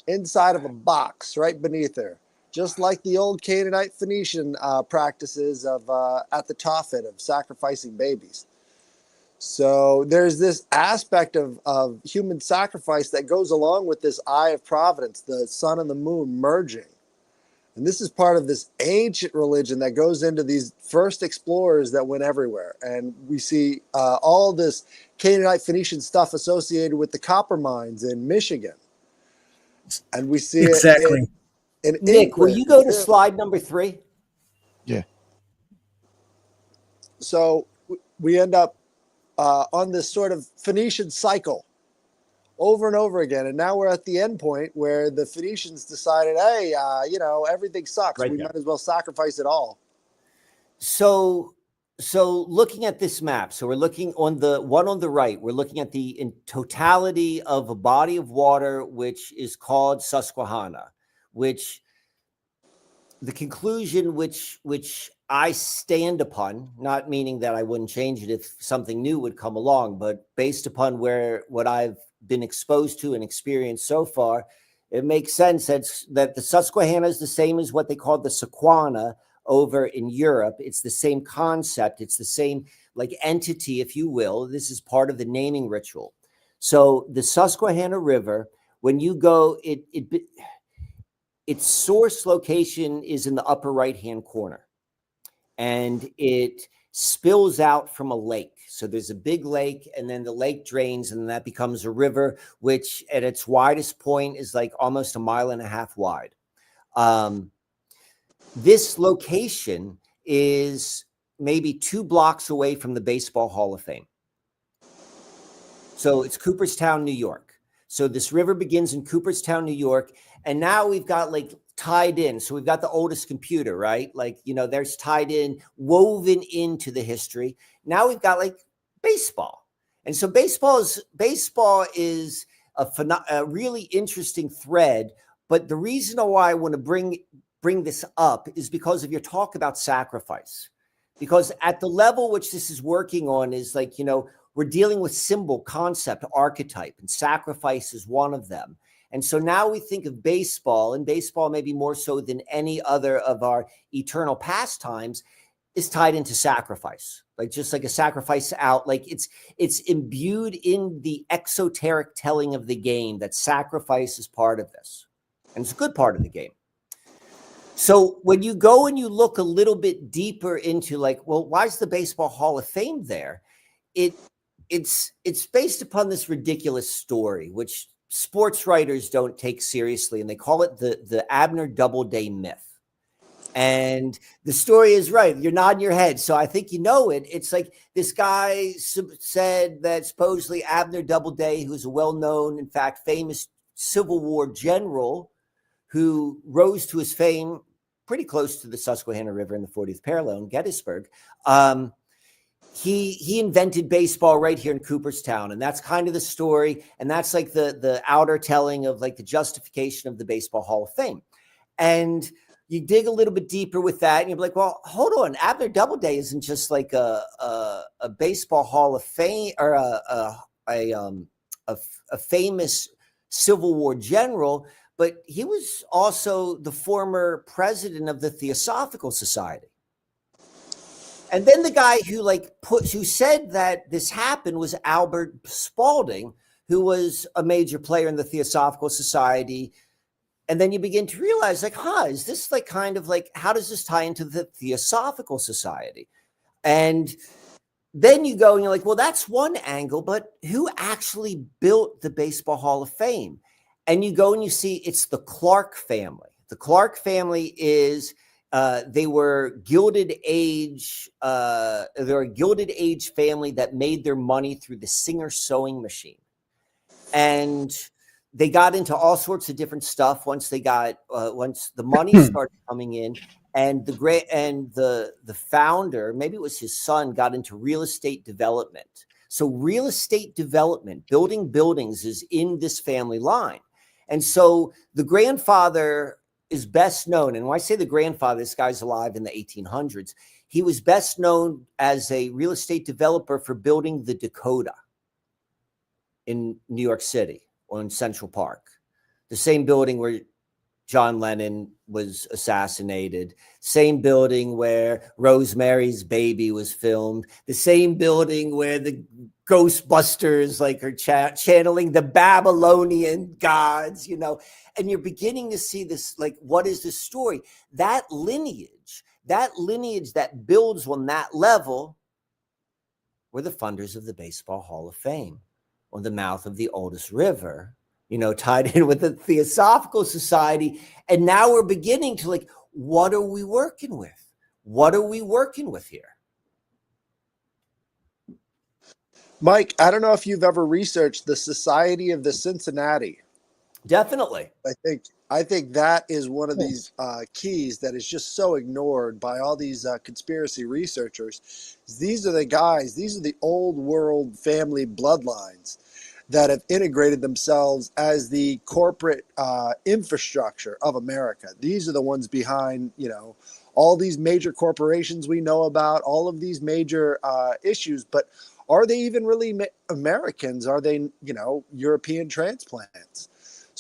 inside of a box right beneath her, just like the old Canaanite Phoenician practices of at the Tophet of sacrificing babies. So there's this aspect of human sacrifice that goes along with this eye of providence, the sun and the moon merging. And this is part of this ancient religion that goes into these first explorers that went everywhere. And we see all this Canaanite Phoenician stuff associated with the copper mines in Michigan. And we see exactly. it in Nick, will England. you go to slide number 3? Yeah. So we end up on this sort of Phoenician cycle over and over again. And now we're at the end point where the Phoenicians decided, hey, everything sucks. Right we there. might as well sacrifice it all. So looking at this map, so we're looking on the one on the right, we're looking at the in totality of a body of water, which is called Susquehanna, which the conclusion which I stand upon, not meaning that I wouldn't change it if something new would come along, but based upon what I've been exposed to and experienced so far, It makes sense that the Susquehanna is the same as what they call the Susquehanna over in Europe. It's the same concept. It's the same like entity, if you will. This is part of the naming ritual. So the Susquehanna River, when you go, its source location is in the upper right-hand corner, and it spills out from a lake. So there's a big lake, and then the lake drains, and that becomes a river, which at its widest point is like almost 1.5 miles wide. This location is maybe 2 blocks away from the Baseball Hall of Fame. So it's Cooperstown, New York. So this river begins in Cooperstown, New York, and now we've got like tied in. So we've got the oldest computer, right? Like, you know, there's tied in, woven into the history. Now we've got like baseball. And so baseball is a really interesting thread. But the reason why I want to bring this up is because of your talk about sacrifice. Because at the level which this is working on is like, you know, we're dealing with symbol, concept, archetype, and sacrifice is one of them. And so now we think of baseball, and baseball maybe more so than any other of our eternal pastimes is tied into sacrifice, like just like a sacrifice out, like it's imbued in the exoteric telling of the game that sacrifice is part of this, and it's a good part of the game. So when you go and you look a little bit deeper into like, well, why is the Baseball Hall of Fame there? It's based upon this ridiculous story, which sports writers don't take seriously, and they call it the Abner Doubleday myth. And the story is right. You're nodding your head, so I think you know it. It's like this guy said that supposedly Abner Doubleday, who's a well-known, in fact, famous Civil War general who rose to his fame pretty close to the Susquehanna River in the 40th parallel in Gettysburg, he invented baseball right here in Cooperstown, and that's kind of the story, and that's like the outer telling of like the justification of the Baseball Hall of Fame. And you dig a little bit deeper with that, and you're like, well, hold on, Abner Doubleday isn't just like a Baseball Hall of Fame or a famous Civil War general, but he was also the former president of the Theosophical Society. And then the guy who said that this happened was Albert Spalding, who was a major player in the Theosophical Society. And then you begin to realize, like, is this like kind of like, how does this tie into the Theosophical Society? And then you go and you're like, well, that's one angle, but who actually built the Baseball Hall of Fame? And you go and you see it's the Clark family. The Clark family is they were Gilded Age. They're a Gilded Age family that made their money through the Singer sewing machine, and they got into all sorts of different stuff once the money started coming in. And the founder, maybe it was his son, got into real estate development. So real estate development, building buildings, is in this family line. And so the grandfather is best known, and when I say the grandfather, this guy's alive in the 1800s. He was best known as a real estate developer for building the Dakota in New York City on Central Park, the same building where John Lennon was assassinated, same building where Rosemary's Baby was filmed, the same building where the Ghostbusters are channeling the Babylonian gods, and you're beginning to see this, like, what is the story? That lineage that builds on that level were the funders of the Baseball Hall of Fame on the mouth of the oldest river, tied in with the Theosophical Society. And now we're beginning to what are we working with? What are we working with here? Mike, I don't know if you've ever researched the Society of the Cincinnati. Definitely. I think that is one of these keys that is just so ignored by all these conspiracy researchers. These are the old world family bloodlines that have integrated themselves as the corporate infrastructure of America. These are the ones behind, all these major corporations we know about, all of these major issues. But are they even really Americans? Are they, European transplants?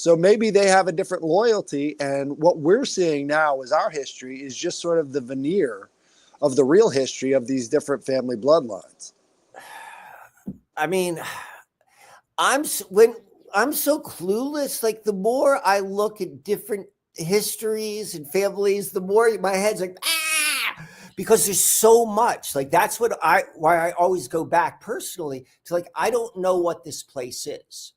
So maybe they have a different loyalty, and what we're seeing now as our history is just sort of the veneer of the real history of these different family bloodlines. I mean, when I'm so clueless, like the more I look at different histories and families, the more my head's like, because there's so much. Like that's why I always go back personally to like, I don't know what this place is.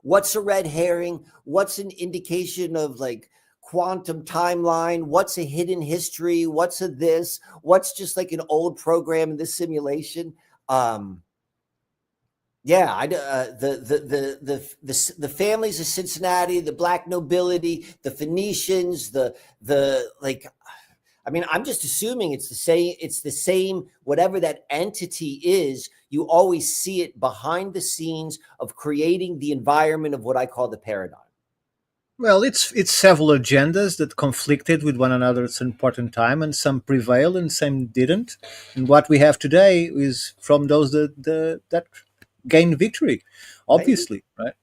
What's a red herring? What's an indication of like quantum timeline? What's a hidden history? What's a this? What's just like an old program in this simulation? Yeah, the families of Cincinnati, the Black nobility, the Phoenicians, the like. I mean, I'm just assuming it's the same. It's the same. Whatever that entity is, you always see it behind the scenes of creating the environment of what I call the paradigm. Well, it's several agendas that conflicted with one another at some important time, and some prevailed and some didn't. And what we have today is from those that gained victory, obviously, right?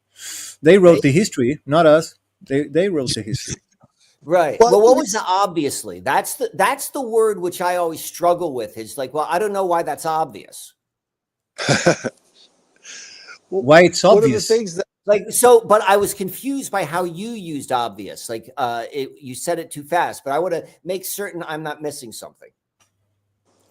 They wrote the history, not us. They wrote the history. Right. Well, Well, what was the obviously? That's the word which I always struggle with. Is like, well, I don't know why that's obvious. Why it's One of the obvious? things that Like so, but I was confused by how you used obvious. Like, you said it too fast. But I want to make certain I'm not missing something.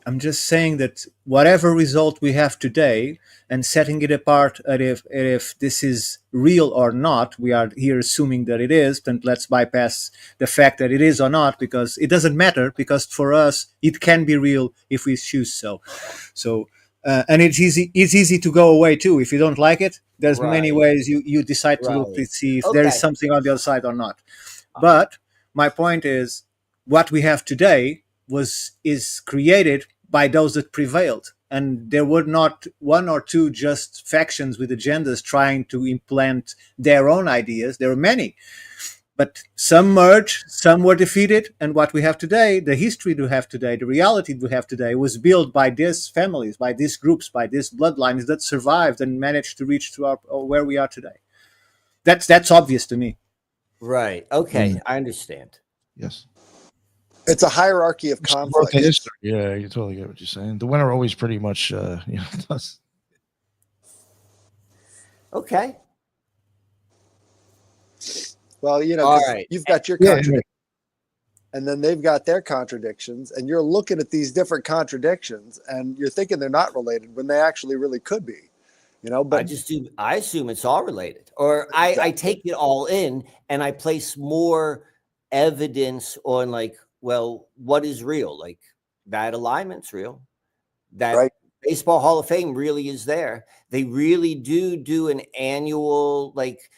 I'm just saying that whatever result we have today, and setting it apart at if this is real or not, we are here assuming that it is, then let's bypass the fact that it is or not, because it doesn't matter, because for us it can be real if we choose so. And it's easy to go away too. If you don't like it, there's many Right. ways you decide to look to Right. see if there is Okay. something on the other side or not. But my point is, what we have today is created by those that prevailed, and there were not one or two just factions with agendas trying to implant their own ideas. There were many, but some merged, some were defeated, and what we have today, the history we have today, the reality we have today, was built by these families, by these groups, by these bloodlines that survived and managed to reach to where we are today. That's obvious to me. Right. Okay. I understand. Yes. it's a hierarchy of Just wrote conflict. the history. Yeah, you totally get what you're saying. The winner always pretty much, does. Okay. Well, All 'cause right. you've got your Yeah, contradictions, and then they've got their contradictions, and you're looking at these different contradictions, and you're thinking they're not related when they actually really could be. But I assume it's all related, or I Exactly. take it all in and I place more evidence on like, well, what is real? Like that alignment's real. That Right. Baseball Hall of Fame really is there. They really do an annual like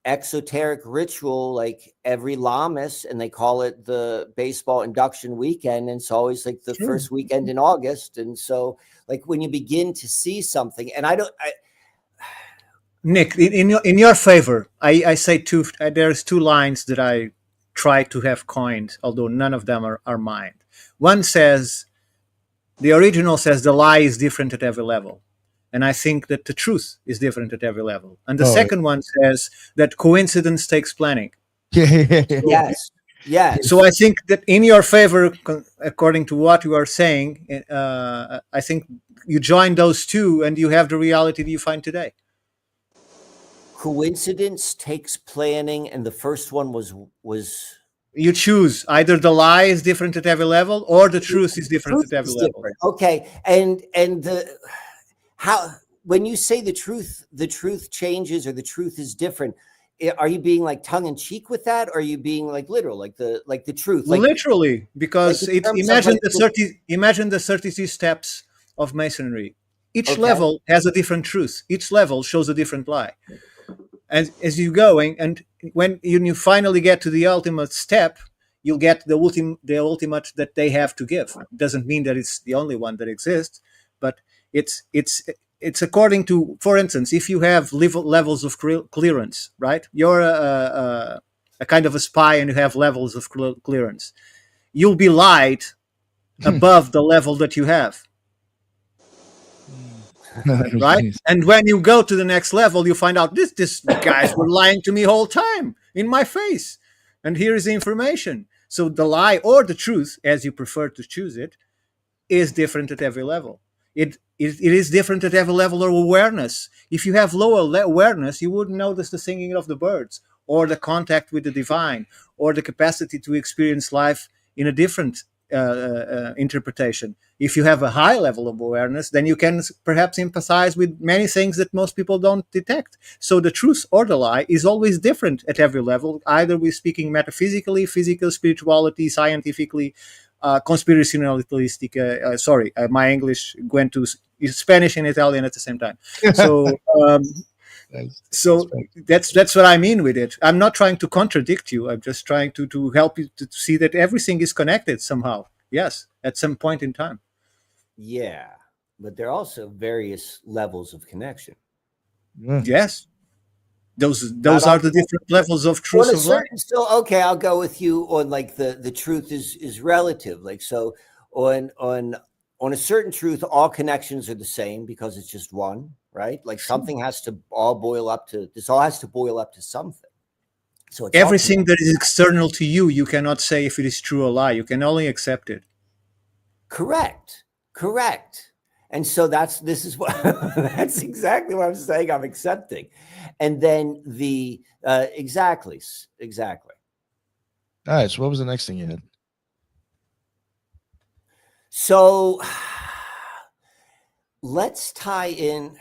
exoteric ritual like every Lammas, and they call it the baseball induction weekend. And it's always like the first weekend in August. And so like when you begin to see something, and Nick, in your favor, I say two. There's two lines that I try to have coined, although none of them are mine. One says, the original says the lie is different at every level, and I think that the truth is different at every level. And the second one says that coincidence takes planning. Yeah. yes. So I think that in your favor, according to what you are saying, I think you join those two, and you have the reality that you find today. Coincidence takes planning, and the first one was You choose either the lie is different at every level, or the truth is different at every level. different. Okay, and the how when you say the truth changes or the truth is different, are you being like tongue in cheek with that, or are you being like literal, like the truth, like Literally, because like in terms of, imagine like, the 32 steps of masonry. Each Okay. level has a different truth. Each level shows a different lie. And as you going, and when you finally get to the ultimate step, you'll get the ultimate that they have to give. It doesn't mean that it's the only one that exists, but it's according to, for instance, if you have levels of clearance, right? You're a kind of a spy and you have levels of clearance. You'll be light above the level that you have. right? And when you go to the next level, you find out this guys were lying to me whole time in my face, and here is the information. So the lie or the truth, as you prefer to choose it, is different at every level. It is different at every level of awareness. If you have lower awareness, you wouldn't notice the singing of the birds, or the contact with the divine, or the capacity to experience life in a different interpretation. If you have a high level of awareness, then you can perhaps empathize with many things that most people don't detect. So the truth or the lie is always different at every level. Either we're speaking metaphysically, physical, spirituality, scientifically, conspirationalistic. My English went to Spanish and Italian at the same time. So, that's what I mean with it. I'm not trying to contradict you. I'm just trying to help you to see that everything is connected somehow. Yes, at some point in time. Yeah, but there are also various levels of connection. Yes. Those are the different levels of truth of life. So okay, I'll go with you on like the truth is relative. Like so on a certain truth, all connections are the same because it's just one, right? Like something has to all boil up to something. So it's everything that is external to you, you cannot say if it is true or lie. You can only accept it. Correct. And so that's exactly what I'm saying. I'm accepting. And then exactly. All right. So what was the next thing you had? So let's tie in.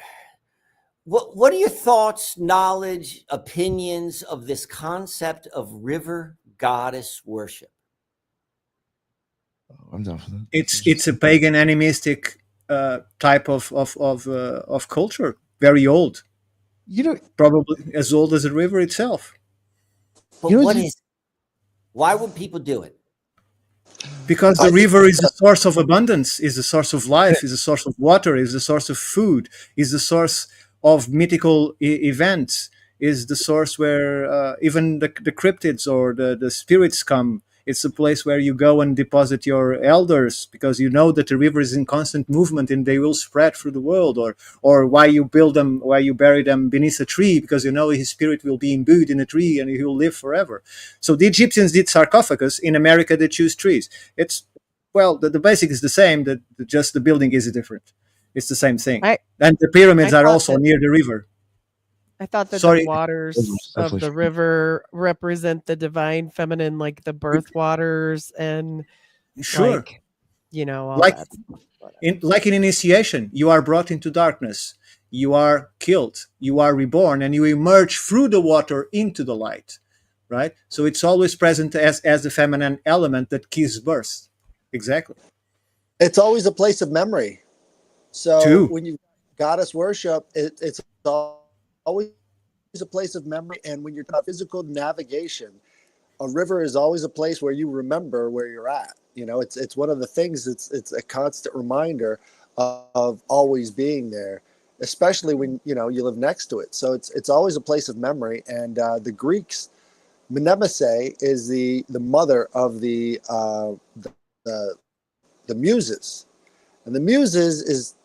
What are your thoughts, knowledge, opinions of this concept of river goddess worship? I'm done for that. It's a pagan animistic type of culture, very old. Probably as old as the river itself. But why would people do it? Because the river is the source of abundance, is the source of life, is the source of water, is the source of food, is the source of mythical events, is the source where even the cryptids or the spirits come. It's a place where you go and deposit your elders because you know that the river is in constant movement and they will spread through the world, or why you bury them beneath a tree because you know his spirit will be imbued in a tree and he will live forever. So the Egyptians did sarcophagus. In America, they choose trees. The basic is the same, that just the building is different. It's the same thing. And the pyramids are also near the river. I thought that the waters of the river represent the divine feminine, like the birth waters, and sure, all like that. Like in initiation, you are brought into darkness, you are killed, you are reborn, and you emerge through the water into the light, right? So it's always present as the feminine element that gives birth. Exactly. It's always a place of memory. So when you goddess worship, it's always a place of memory. And when you're talking about physical navigation, a river is always a place where you remember where you're at. It's one of the things. It's a constant reminder of always being there, especially when you live next to it. So it's always a place of memory. And the Greeks, Mnemese is the mother of the muses. And the muses is,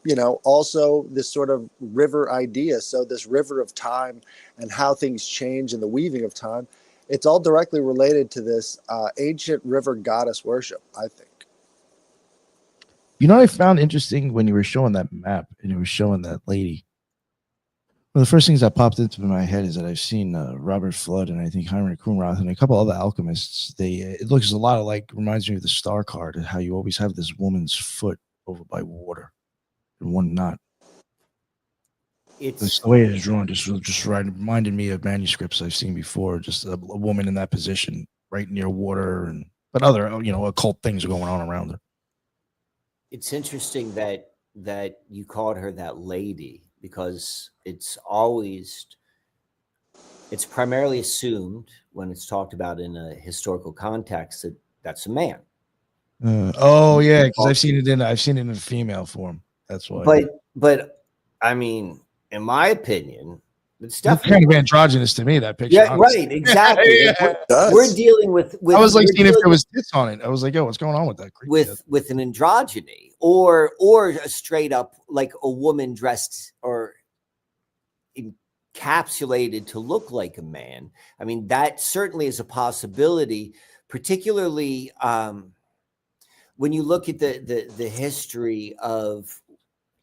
also this sort of river idea. So this river of time and how things change and the weaving of time, it's all directly related to this ancient river goddess worship, I think. I found interesting when you were showing that map and you were showing that lady. One of the first things that popped into my head is that I've seen Robert Flood and I think Heinrich Krumrath and a couple other alchemists. It looks a lot reminds me of the star card, how you always have this woman's foot over by water and one not. It's the way it is drawn, just reminded me of manuscripts I've seen before. Just a woman in that position, right near water, but other occult things are going on around her. It's interesting that you called her that lady because it's primarily assumed when it's talked about in a historical context that that's a man. Because I've seen it in female form. That's why. But I mean, in my opinion, It's That's definitely kind of androgynous to me, that picture. yeah, honestly. right, exactly. Like, Yeah. we're dealing with I was like we're seeing if dealing there was tits on it. I was like, yo, what's going on with that? Creepy. with an androgyny or a straight up like a woman dressed or encapsulated to look like a man. I mean, that certainly is a possibility, particularly when you look at the history of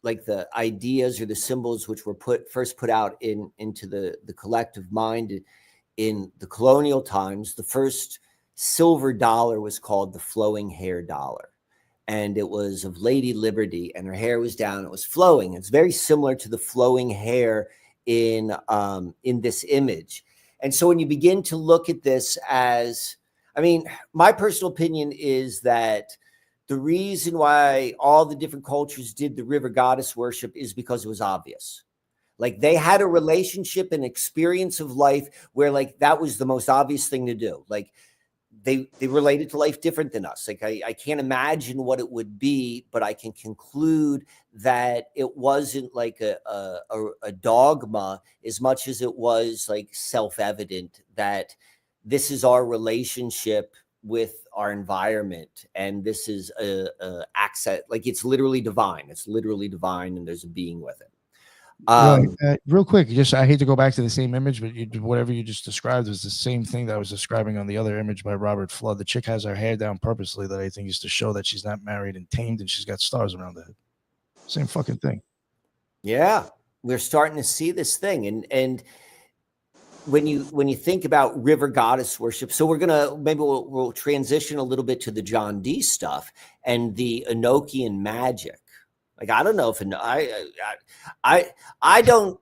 like the ideas or the symbols which were first put out into the collective mind in the colonial times. The first silver dollar was called the flowing hair dollar, and it was of Lady Liberty, and her hair was down, it was flowing. It's very similar to the flowing hair in this image. And so when you begin to look at this as, I mean, my personal opinion is that the reason why all the different cultures did the river goddess worship is because it was obvious. Like they had a relationship and experience of life where like that was the most obvious thing to do. Like they related to life different than us. Like I can't imagine what it would be, but I can conclude that it wasn't like a dogma as much as it was like self-evident that this is our relationship with our environment, and this is a access, like it's literally divine. It's literally divine, and there's a being with it. Real quick, just I hate to go back to the same image, but whatever you just described was the same thing that I was describing on the other image by Robert Flood. The chick has her hair down purposely, that I think is to show that she's not married and tamed, and she's got stars around her head. Same fucking thing. Yeah, we're starting to see this thing, and when you think about river goddess worship, so we'll transition a little bit to the John Dee stuff and the Enochian magic. Like I don't know if I don't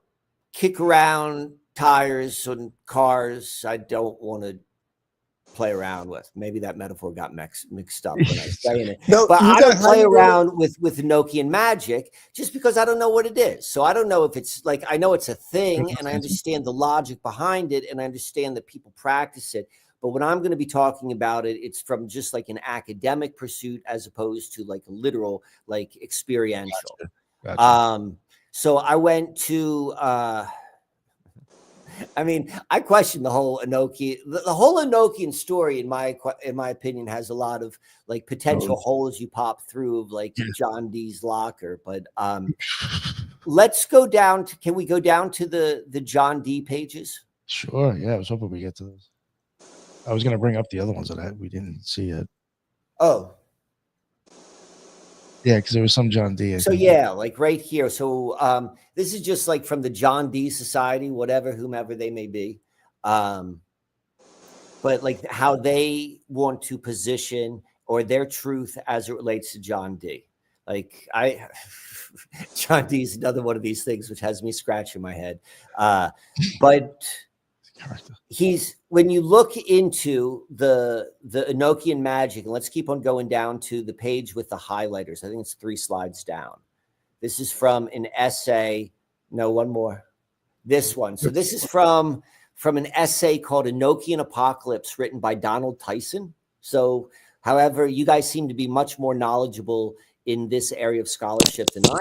kick around tires on cars I don't want to play around with. Maybe that metaphor got mixed up when I was saying it. No, but I don't play around with Enochian magic just because I don't know what it is. So I don't know if it's like, I know it's a thing and I understand the logic behind it and I understand that people practice it. But when I'm going to be talking about it, it's from just like an academic pursuit as opposed to like a literal, like experiential. Gotcha. So I went to, I mean, I question the whole Enochian, the whole Enochian story, in my opinion, has a lot of like potential holes you pop through of like John Dee's locker. But let's go down to, can we go down to the John Dee pages? Sure. Yeah, I was hoping we get to those. I was going to bring up the other ones that we didn't see yet. Oh. Yeah, because there was some John Dee. So yeah, like right here. So this is just like from the John Dee Society, whomever they may be. But like how they want to position or their truth as it relates to John Dee. Like John Dee is another one of these things which has me scratching my head. But when you look into the Enochian magic, and let's keep on going down to the page with the highlighters. I think it's 3 slides down. This is from an essay. No, one more. This one. So this is from an essay called Enochian Apocalypse, written by Donald Tyson. So, however, you guys seem to be much more knowledgeable in this area of scholarship than I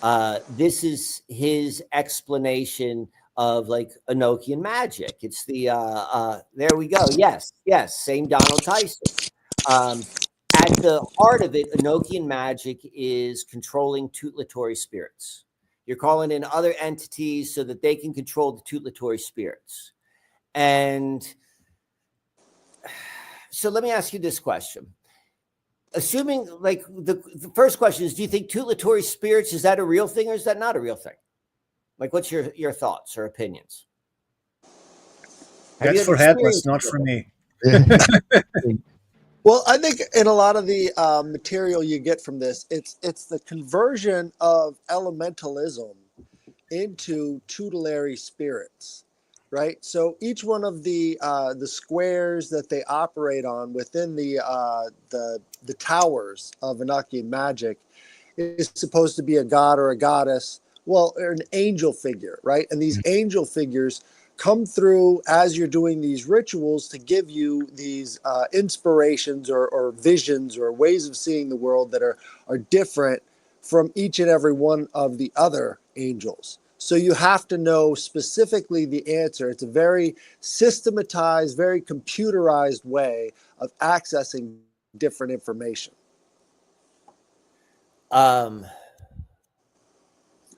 am. This is his explanation of like Enochian magic. It's the there we go. Yes, same Donald Tyson. At the heart of it, Enochian magic is controlling tutelatory spirits. You're calling in other entities so that they can control the tutelatory spirits. And so let me ask you this question. Assuming like the first question is, do you think tutelatory spirits, is that a real thing or is that not a real thing? Like, what's your thoughts or opinions? That's for Headless, not for me. Well, I think in a lot of the material you get from this, it's the conversion of elementalism into tutelary spirits, right? So each one of the squares that they operate on within the towers of Enochian magic is supposed to be a god or a goddess. Well, or an angel figure, right? And these angel figures come through as you're doing these rituals to give you these inspirations or visions or ways of seeing the world that are different from each and every one of the other angels. So you have to know specifically the answer. It's a very systematized, very computerized way of accessing different information.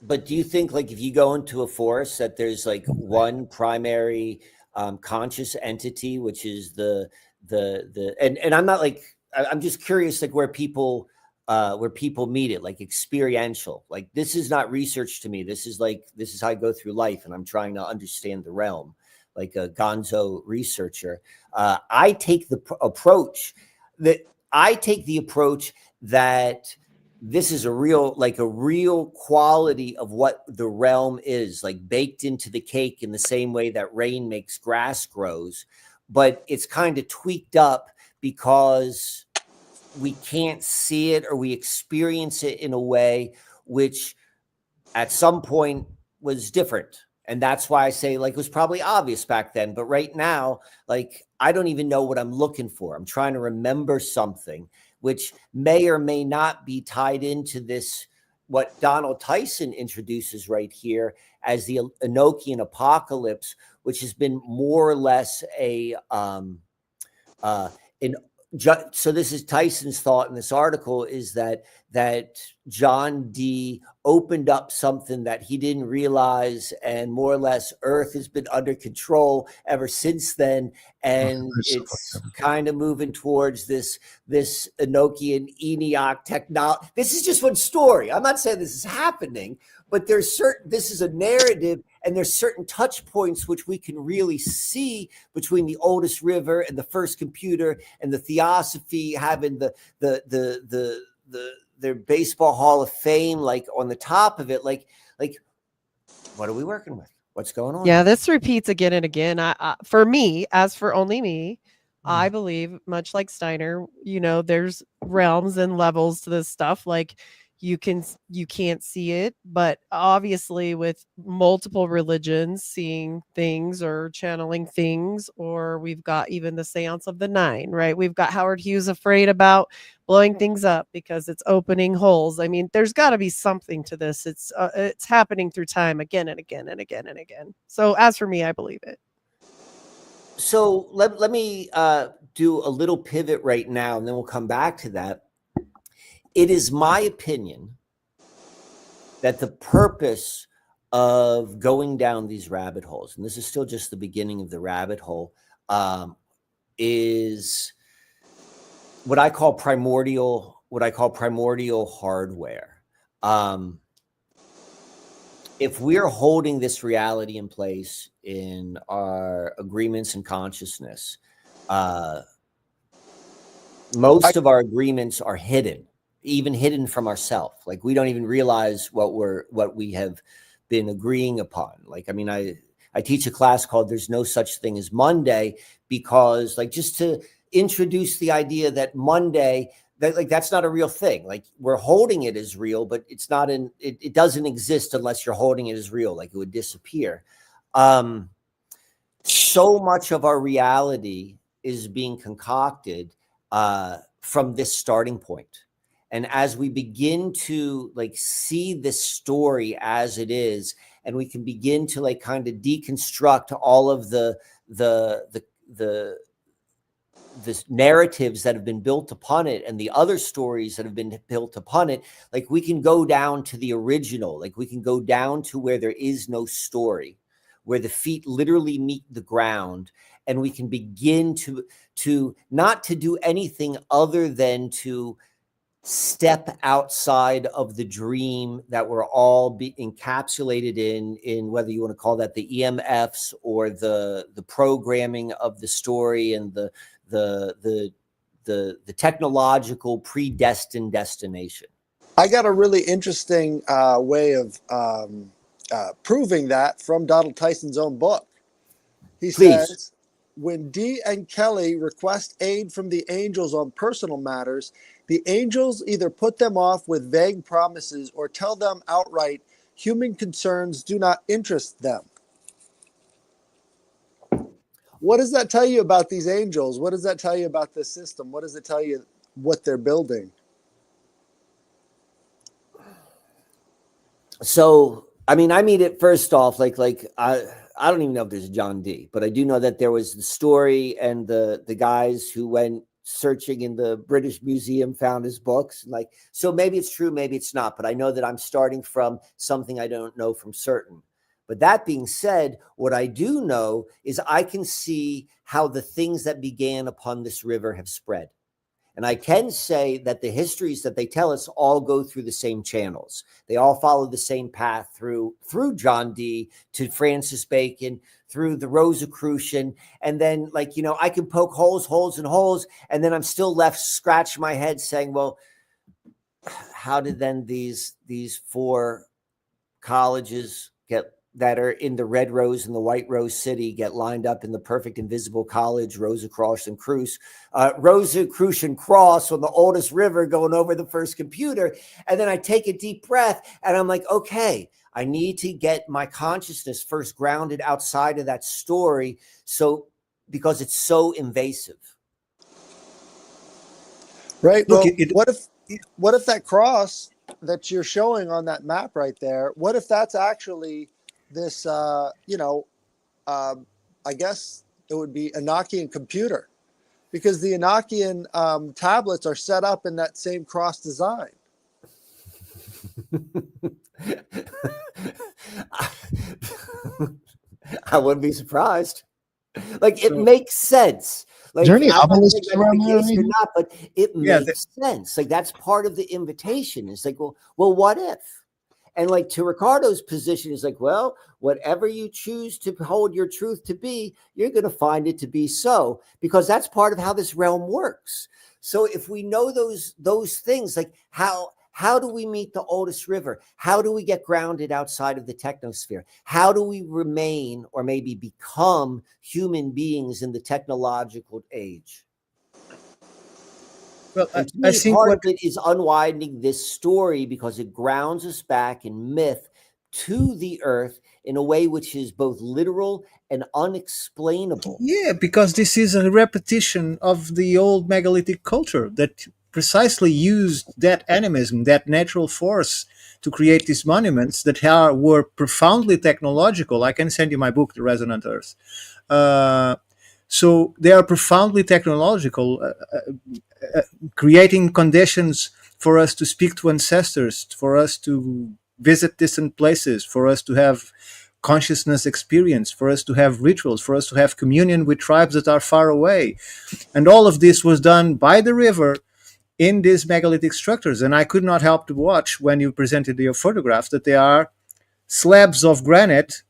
But do you think, like, if you go into a forest, that there's like one primary conscious entity, which is and I'm not like, I'm just curious, like, where people meet it, like experiential. Like, this is not research to me. This is how I go through life, and I'm trying to understand the realm, like a gonzo researcher. I take the approach that this is a real quality of what the realm is, like baked into the cake in the same way that rain makes grass grows, but it's kind of tweaked up because we can't see it, or we experience it in a way which at some point was different. And that's why I say, like, it was probably obvious back then, but right now, like, I don't even know what I'm looking for. I'm trying to remember something which may or may not be tied into this, what Donald Tyson introduces right here as the Enochian apocalypse, which has been more or less so this is Tyson's thought in this article, is that John Dee opened up something that he didn't realize, and more or less Earth has been under control ever since then, and it's kind of moving towards this Enochian Enoch technology. This is just one story. I'm not saying this is happening, but this is a narrative, and there's certain touch points which we can really see between the oldest river and the first computer, and the Theosophy having their baseball Hall of Fame, like, on the top of it. Like, what are we working with? What's going on? Yeah, this repeats again and again. For me, as for only me, I believe, much like Steiner, there's realms and levels to this stuff. Like, you can't see it, but obviously with multiple religions seeing things or channeling things, or we've got even the Seance of the Nine, right? We've got Howard Hughes afraid about blowing things up because it's opening holes. I mean, there's got to be something to this. It's happening through time again and again and again and again. So as for me, I believe it. So let me do a little pivot right now, and then we'll come back to that. It is my opinion that the purpose of going down these rabbit holes, and this is still just the beginning of the rabbit hole, is what I call primordial hardware. If we're holding this reality in place in our agreements and consciousness, most of our agreements are hidden, even hidden from ourselves. Like, we don't even realize what we have been agreeing upon. Like, I mean, I teach a class called "There's No Such Thing as Monday," because, like, just to introduce the idea that Monday, that's not a real thing. Like, we're holding it as real, but it's not it doesn't exist unless you're holding it as real. Like, it would disappear. So much of our reality is being concocted from this starting point. And as we begin to, like, see this story as it is, and we can begin to, like, kind of deconstruct all of the narratives that have been built upon it, and the other stories that have been built upon it, like, we can go down to the original. Like, we can go down to where there is no story, where the feet literally meet the ground, and we can begin to not to do anything other than to step outside of the dream that we're all encapsulated in, whether you want to call that the EMFs or the programming of the story, and the technological predestined destination. I got a really interesting way of proving that from Donald Tyson's own book. He says, when Dee and Kelly request aid from the angels on personal matters, the angels either put them off with vague promises or tell them outright human concerns do not interest them. What does that tell you about these angels? What does that tell you about this system? What does it tell you what they're building? So I mean it first off, like I don't even know if there's a John D, but I do know that there was the story and the guys who went searching in the British Museum found his books. Like, so maybe it's true, maybe it's not, but I know that I'm starting from something I don't know from certain. But that being said, what I do know is I can see how the things that began upon this river have spread. And I can say that the histories that they tell us all go through the same channels. They all follow the same path through John Dee to Francis Bacon, through the Rosicrucian. And then, like, you know, I can poke holes, and then I'm still left scratching my head saying, well, how did then these 4 colleges that are in the Red Rose and the White Rose City get lined up in the perfect invisible college, Rosicrucian Cross on the oldest river going over the first computer. And then I take a deep breath and I'm like, okay, I need to get my consciousness first grounded outside of that story. So, because it's so invasive. Right. Look, Well, what if that cross that you're showing on that map right there, what if that's actually this, I guess it would be Enochian computer, because the Enochian tablets are set up in that same cross design. I wouldn't be surprised. Like, it makes sense. Like, Is there any I'm not saying obelisks that's around the there or case or anything? not, but it makes sense. Like, that's part of the invitation. It's like, well, what if? And like, to Ricardo's position is like, well, whatever you choose to hold your truth to be, you're going to find it to be so, because that's part of how this realm works. So if we know those things, like how do we meet the oldest river? How do we get grounded outside of the technosphere? How do we remain or maybe become human beings in the technological age? Well, And to I me, think part what of it is unwinding this story because it grounds us back in myth to the earth in a way which is both literal and unexplainable. Yeah, because this is a repetition of the old megalithic culture that precisely used that animism, that natural force, to create these monuments that were profoundly technological. I can send you my book, The Resonant Earth. So they are profoundly technological, creating conditions for us to speak to ancestors, for us to visit distant places, for us to have consciousness experience, for us to have rituals, for us to have communion with tribes that are far away. And all of this was done by the river in these megalithic structures. And I could not help to watch when you presented your photographs that there are slabs of granite,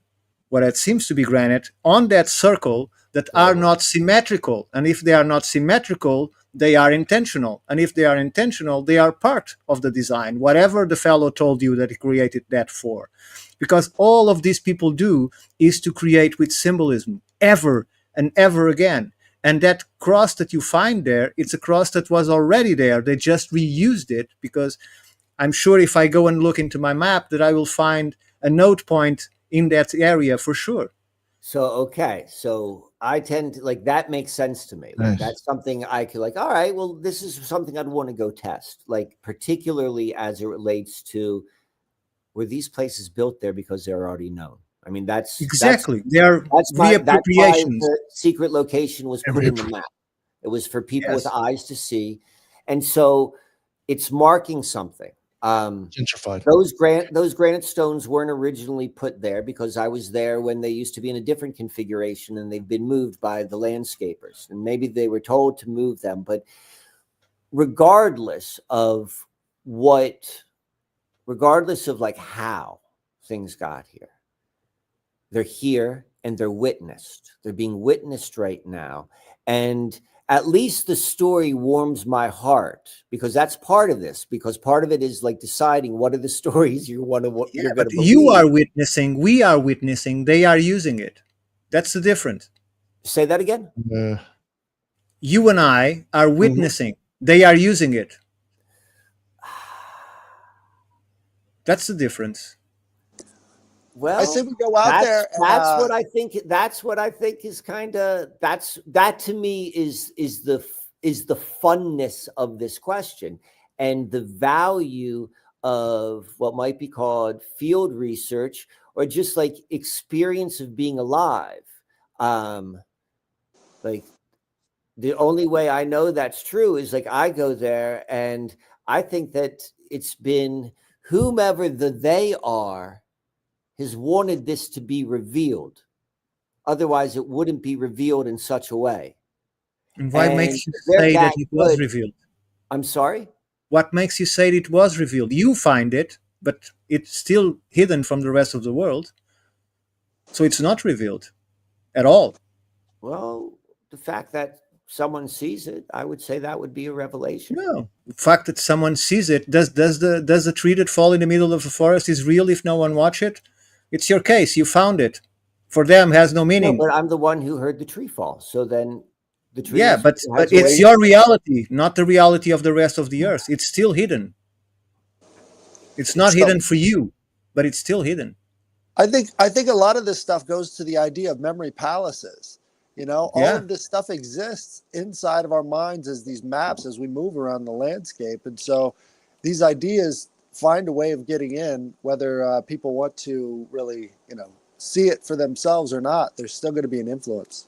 what it seems to be granite, on that circle that are not symmetrical. And if they are not symmetrical, they are intentional. And if they are intentional, they are part of the design, whatever the fellow told you that he created that for. Because all of these people do is to create with symbolism ever and ever again. And that cross that you find there, it's a cross that was already there. They just reused it, because I'm sure if I go and look into my map that I will find a node point in that area for sure. So, okay. So I tend to, like, that makes sense to me. Like, Nice. that's something I could, like, all right, well, this is something I'd want to go test, like, particularly as it relates to, were these places built there because they're already known? I mean, Exactly. They are that's why reappropriations. the secret location was put in the map. It was for people with eyes to see. And so it's marking something. Gentrified. Those granite stones weren't originally put there, because I was there when they used to be in a different configuration, and they've been moved by the landscapers, and maybe they were told to move them. But regardless of like how things got here, they're here and they're witnessed. They're being witnessed right now. And at least the story warms my heart, because that's part of this, because part of it is like deciding what are the stories you're going to believe. You are witnessing, we are witnessing, they are using it. That's the difference. Say that again. You and I are witnessing, they are using it. That's the difference. Well, I say we go out there. That's what I think. That's what I think is kind of, that to me is the funness of this question, and the value of what might be called field research or just like experience of being alive. Like the only way I know that's true is like I go there and I think that it's been whomever the they are has wanted this to be revealed. Otherwise, it wouldn't be revealed in such a way. And why And makes you they're say that that it was good. revealed? I'm sorry? What makes you say it was revealed? You find it, but it's still hidden from the rest of the world. So it's not revealed at all. Well, the fact that someone sees it, I would say that would be a revelation. No. The fact that someone sees it, does the tree that fall in the middle of the forest is real if no one watch it? It's your case. You found it. For them, has no No, meaning. but I'm the one who heard the tree fall. So then the tree Yeah, has but a it's way- your reality, not the reality of the rest of the earth. It's still hidden. It's not So- hidden for you, but it's still hidden. I think a lot of this stuff goes to the idea of memory palaces. You know, all Yeah. of this stuff exists inside of our minds as these maps as we move around the landscape. And so these ideas find a way of getting in, whether people want to really, see it for themselves or not. There's still going to be an influence.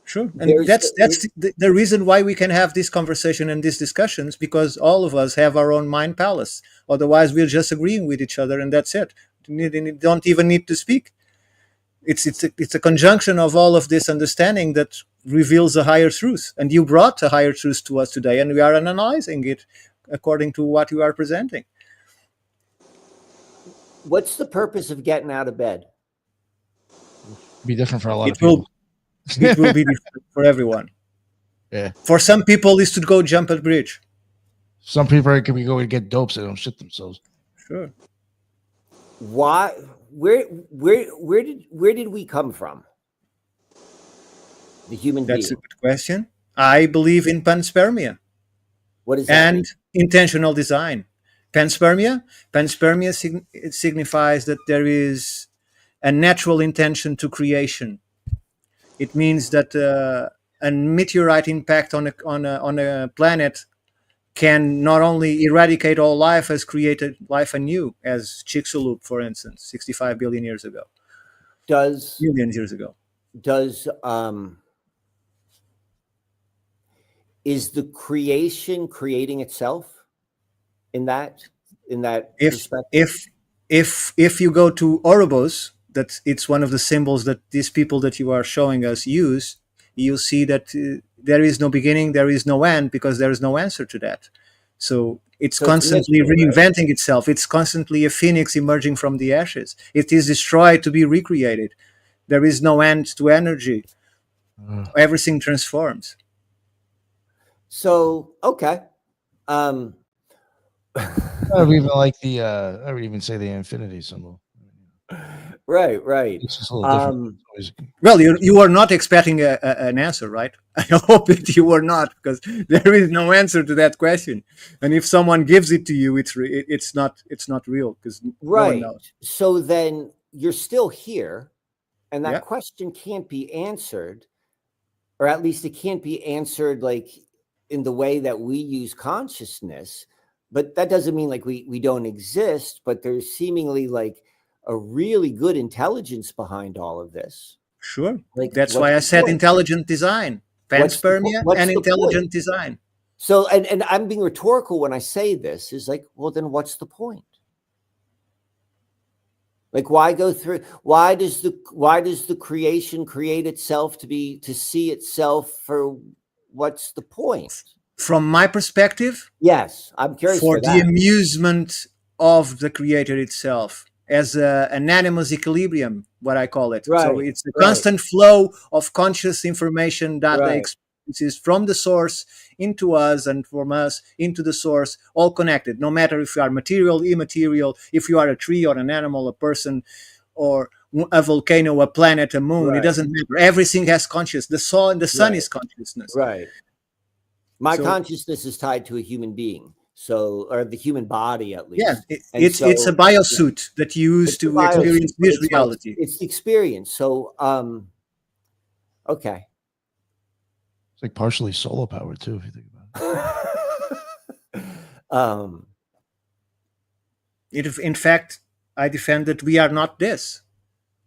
Sure, and There's- that's the reason why we can have this conversation and these discussions, because all of us have our own mind palace. Otherwise, we're just agreeing with each other, and that's it. You don't even need to speak. It's a conjunction of all of this understanding that reveals a higher truth, and you brought a higher truth to us today, and we are analyzing it according to what you are presenting. What's the purpose of getting out of bed? Be different for a lot of It will, people. it will be different for everyone. Yeah. For some people, it's to go jump a bridge. Some people can be going to get dope so they don't shit themselves. Sure. Why? Where did we come from? The human That's a being. good question. I believe in panspermia What does that mean? and intentional design. Panspermia it signifies that there is a natural intention to creation. It means that a meteorite impact on a planet can not only eradicate all life, as created life anew, as Chicxulub, for instance, 65 billion years ago, millions years ago. Is the creation creating itself in that If perspective? if you go to Ouroboros, that it's one of the symbols that these people that you are showing us use, you'll see that there is no beginning, there is no end, because there is no answer to that. So it's So it's a constantly mystery, right? reinventing itself. It's constantly a phoenix emerging from the ashes. It is destroyed to be recreated. There is no end to energy. Everything transforms. So okay. I would even like I would even say the infinity symbol. Right. It's just a little different. It's always- Well, you are not expecting an answer, right? I hope that you are not, because there is no answer to that question. And if someone gives it to you, it's not real, because no one Right. knows. So then you're still here, and that Yeah. question can't be answered, or at least it can't be answered like in the way that we use consciousness. But that doesn't mean like we don't exist, but there's seemingly like a really good intelligence behind all of this. Sure. Like That's what's why I the said point? intelligent design, What's the po- panspermia, what's and the intelligent point? design. So, and I'm being rhetorical when I say this, is like, well, then what's the point? Like, why go through? Why does the creation create itself to see itself for? What's the point? From my perspective, Yes, I'm curious for for the that. amusement of the creator itself, as an animus equilibrium, what I call it. So Right, it's a right. constant flow of conscious information that Right. experiences from the source into us, and from us into the source, all connected, no matter if you are material, immaterial, if you are a tree or an animal, a person, or a volcano, a planet, a moon. It Right. doesn't matter. Everything has consciousness. The sun Right. is consciousness. Right. My So- consciousness is tied to a human being, or the human body at least. Yeah, And it's a so- biosuit that you use It's the to biosuit, experience but this it's like- reality. it's the experience. So, okay. It's like partially solar powered too, if you think about it. In fact, I defend that we are not this.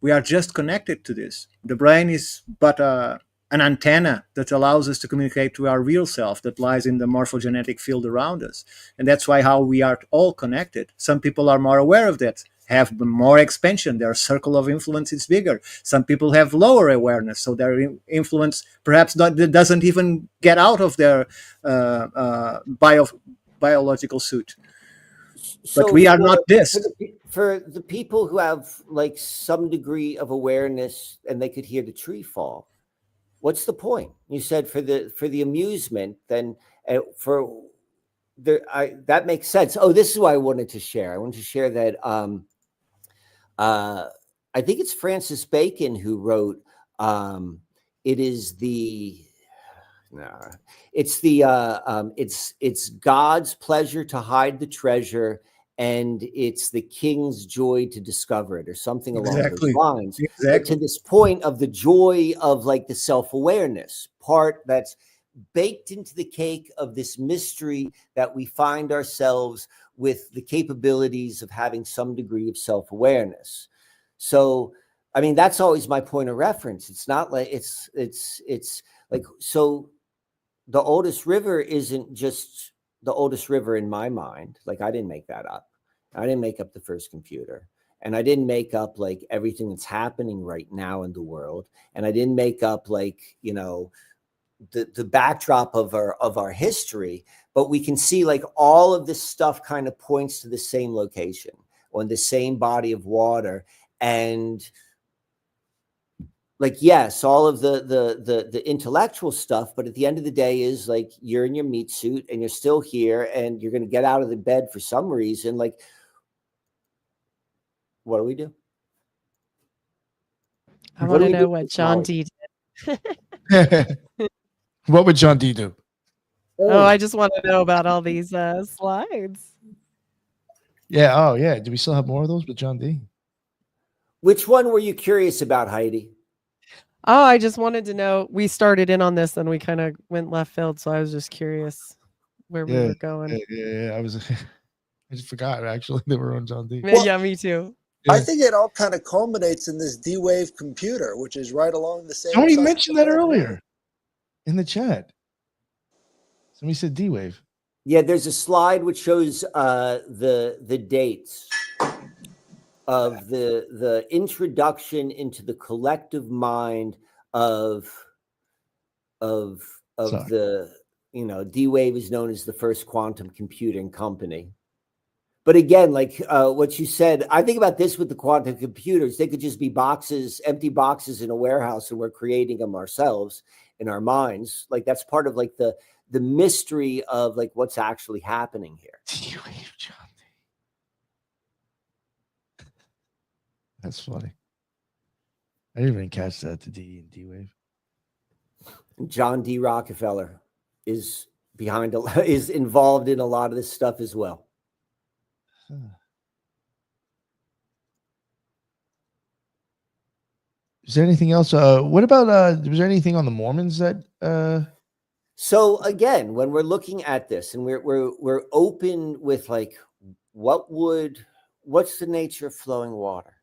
We are just connected to this. The brain is but an antenna that allows us to communicate to our real self that lies in the morphogenetic field around us. And that's why how we are all connected. Some people are more aware of that, have more expansion. Their circle of influence is bigger. Some people have lower awareness, so their influence perhaps doesn't even get out of their biological suit. But we are not this. For the people who have like some degree of awareness and they could hear the tree fall, what's the point? You said for the amusement, then that makes sense. Oh, this is what I wanted to share. I wanted to share that I think it's Francis Bacon who wrote it is the it's God's pleasure to hide the treasure, and it's the king's joy to discover it, or something along those lines. But to this point of the joy of like the self-awareness part that's baked into the cake of this mystery that we find ourselves with the capabilities of having some degree of self-awareness. So, I mean, that's always my point of reference. It's not like it's like, so the oldest river isn't just the oldest river in my mind. Like, I didn't make that up. I didn't make up the first computer, and I didn't make up like everything that's happening right now in the world. And I didn't make up like, you know, the backdrop of our history, but we can see like all of this stuff kind of points to the same location on the same body of water. And like, yes, all of the intellectual stuff, but at the end of the day is like, you're in your meat suit and you're still here and you're going to get out of the bed for some reason. Like, what do we do? I want to know what John D did. What would John D do? Oh, I just want to know about all these slides. Yeah. Oh, yeah. Do we still have more of those with John D? Which one were you curious about, Heidi? Oh, I just wanted to know. We started in on this and we kind of went left field. So I was just curious where we were going. Yeah. I just forgot actually they were on John D. Yeah, me too. I think it all kind of culminates in this D-Wave computer, which is right along the same. Somebody mentioned that earlier in the chat. Somebody said D-Wave. Yeah, there's a slide which shows the dates of the introduction into the collective mind of the, you know, D-Wave is known as the first quantum computing company. But again, like what you said, I think about this with the quantum computers. They could just be boxes, empty boxes in a warehouse, and we're creating them ourselves in our minds. Like, that's part of like the mystery of like what's actually happening here. D-Wave, John D. That's funny. I didn't even catch that, the D and D-Wave. John D. Rockefeller is involved in a lot of this stuff as well. Huh. Is there anything else? What about was there anything on the Mormons that So again, when we're looking at this and we're open with like, what's the nature of flowing water?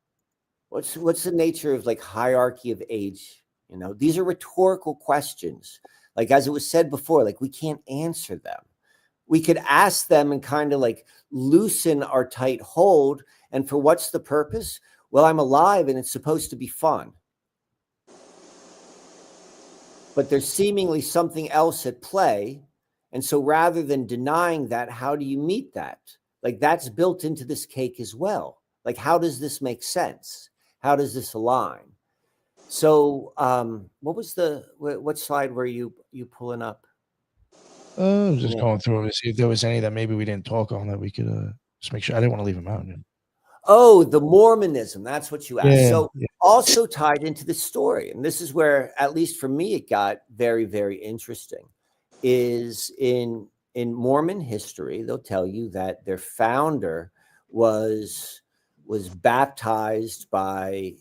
What's the nature of like hierarchy of age? You know, these are rhetorical questions. Like, as it was said before, like, we can't answer them. We could ask them and kind of like loosen our tight hold. And for what's the purpose? Well, I'm alive and it's supposed to be fun. But there's seemingly something else at play. And so rather than denying that, how do you meet that? Like, that's built into this cake as well. Like, how does this make sense? How does this align? So what slide were you pulling up? I was just going through it to see if there was any that maybe we didn't talk on that we could just make sure. I didn't want to leave them out. Oh, the Mormonism. That's what you asked. Yeah, so also tied into the story, and this is where, at least for me, it got very, very interesting, is in Mormon history, they'll tell you that their founder was baptized by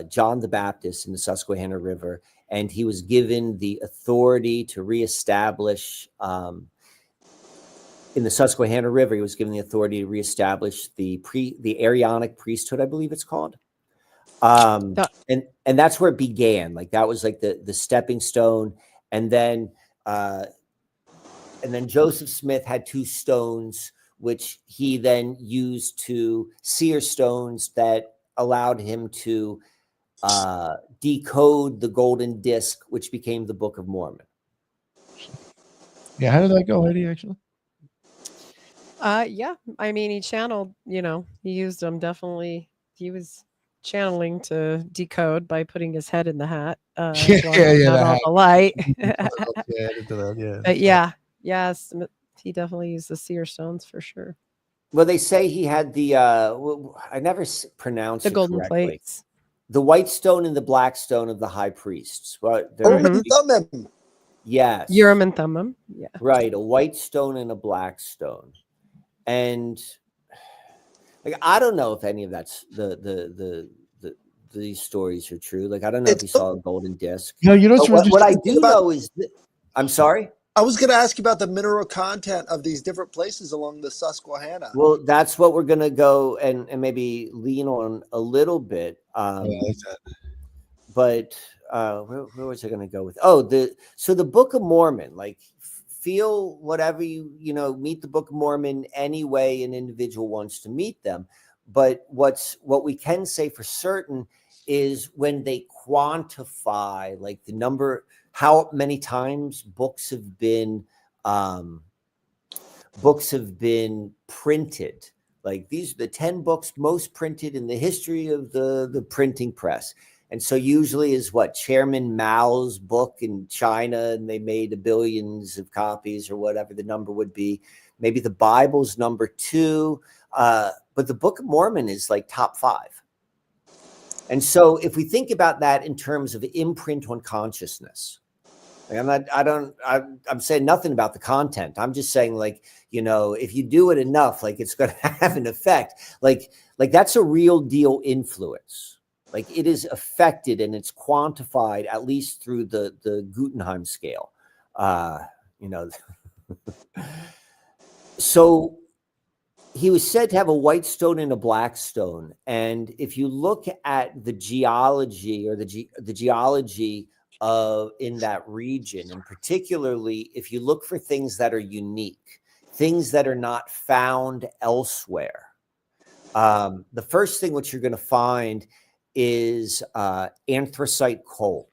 John the Baptist in the Susquehanna River, and he was given the authority to reestablish in the Susquehanna River, he was given the authority to reestablish the Arianic priesthood, I believe it's called. And that's where it began. Like that was like the stepping stone. And then Joseph Smith had 2 stones, which he then used to seer stones that allowed him to decode the golden disc, which became the Book of Mormon. Yeah, how did that go, Heidi? Actually, Yeah. I mean, he channeled, he used them definitely. He was channeling to decode by putting his head in the hat. yeah, blocking out all that the light. yeah, into that, yeah. But yeah, yes, he definitely used the seer stones for sure. Well, they say he had the I never pronounced The it golden correctly. plates. The white stone and the black stone of the high priests. Well, yes, Urim and Thummim. Yeah. Right, a white stone and a black stone. And like I don't know if any of that's these stories are true. Like I don't know if he saw a golden disc. No, you know what I do know is I'm sorry. I was going to ask you about the mineral content of these different places along the Susquehanna. Well, that's what we're going to go and maybe lean on a little bit. But where was I going to go with? Oh, the Book of Mormon, like feel whatever you meet the Book of Mormon any way an individual wants to meet them. But what we can say for certain is when they quantify like the number, how many times books have been printed. Like these are the 10 books most printed in the history of the printing press. And so usually is what Chairman Mao's book in China, and they made billions of copies or whatever the number would be. Maybe the Bible's number 2, but the Book of Mormon is like top 5. And so if we think about that in terms of imprint on consciousness, like I'm saying nothing about the content. I'm just saying like, if you do it enough, like it's going to have an effect. Like that's a real deal influence. Like it is affected and it's quantified at least through the Guggenheim scale. So he was said to have a white stone and a black stone. And if you look at the geology or the geology of in that region, and particularly if you look for things that are unique, things that are not found elsewhere, the first thing which you're going to find is anthracite coal.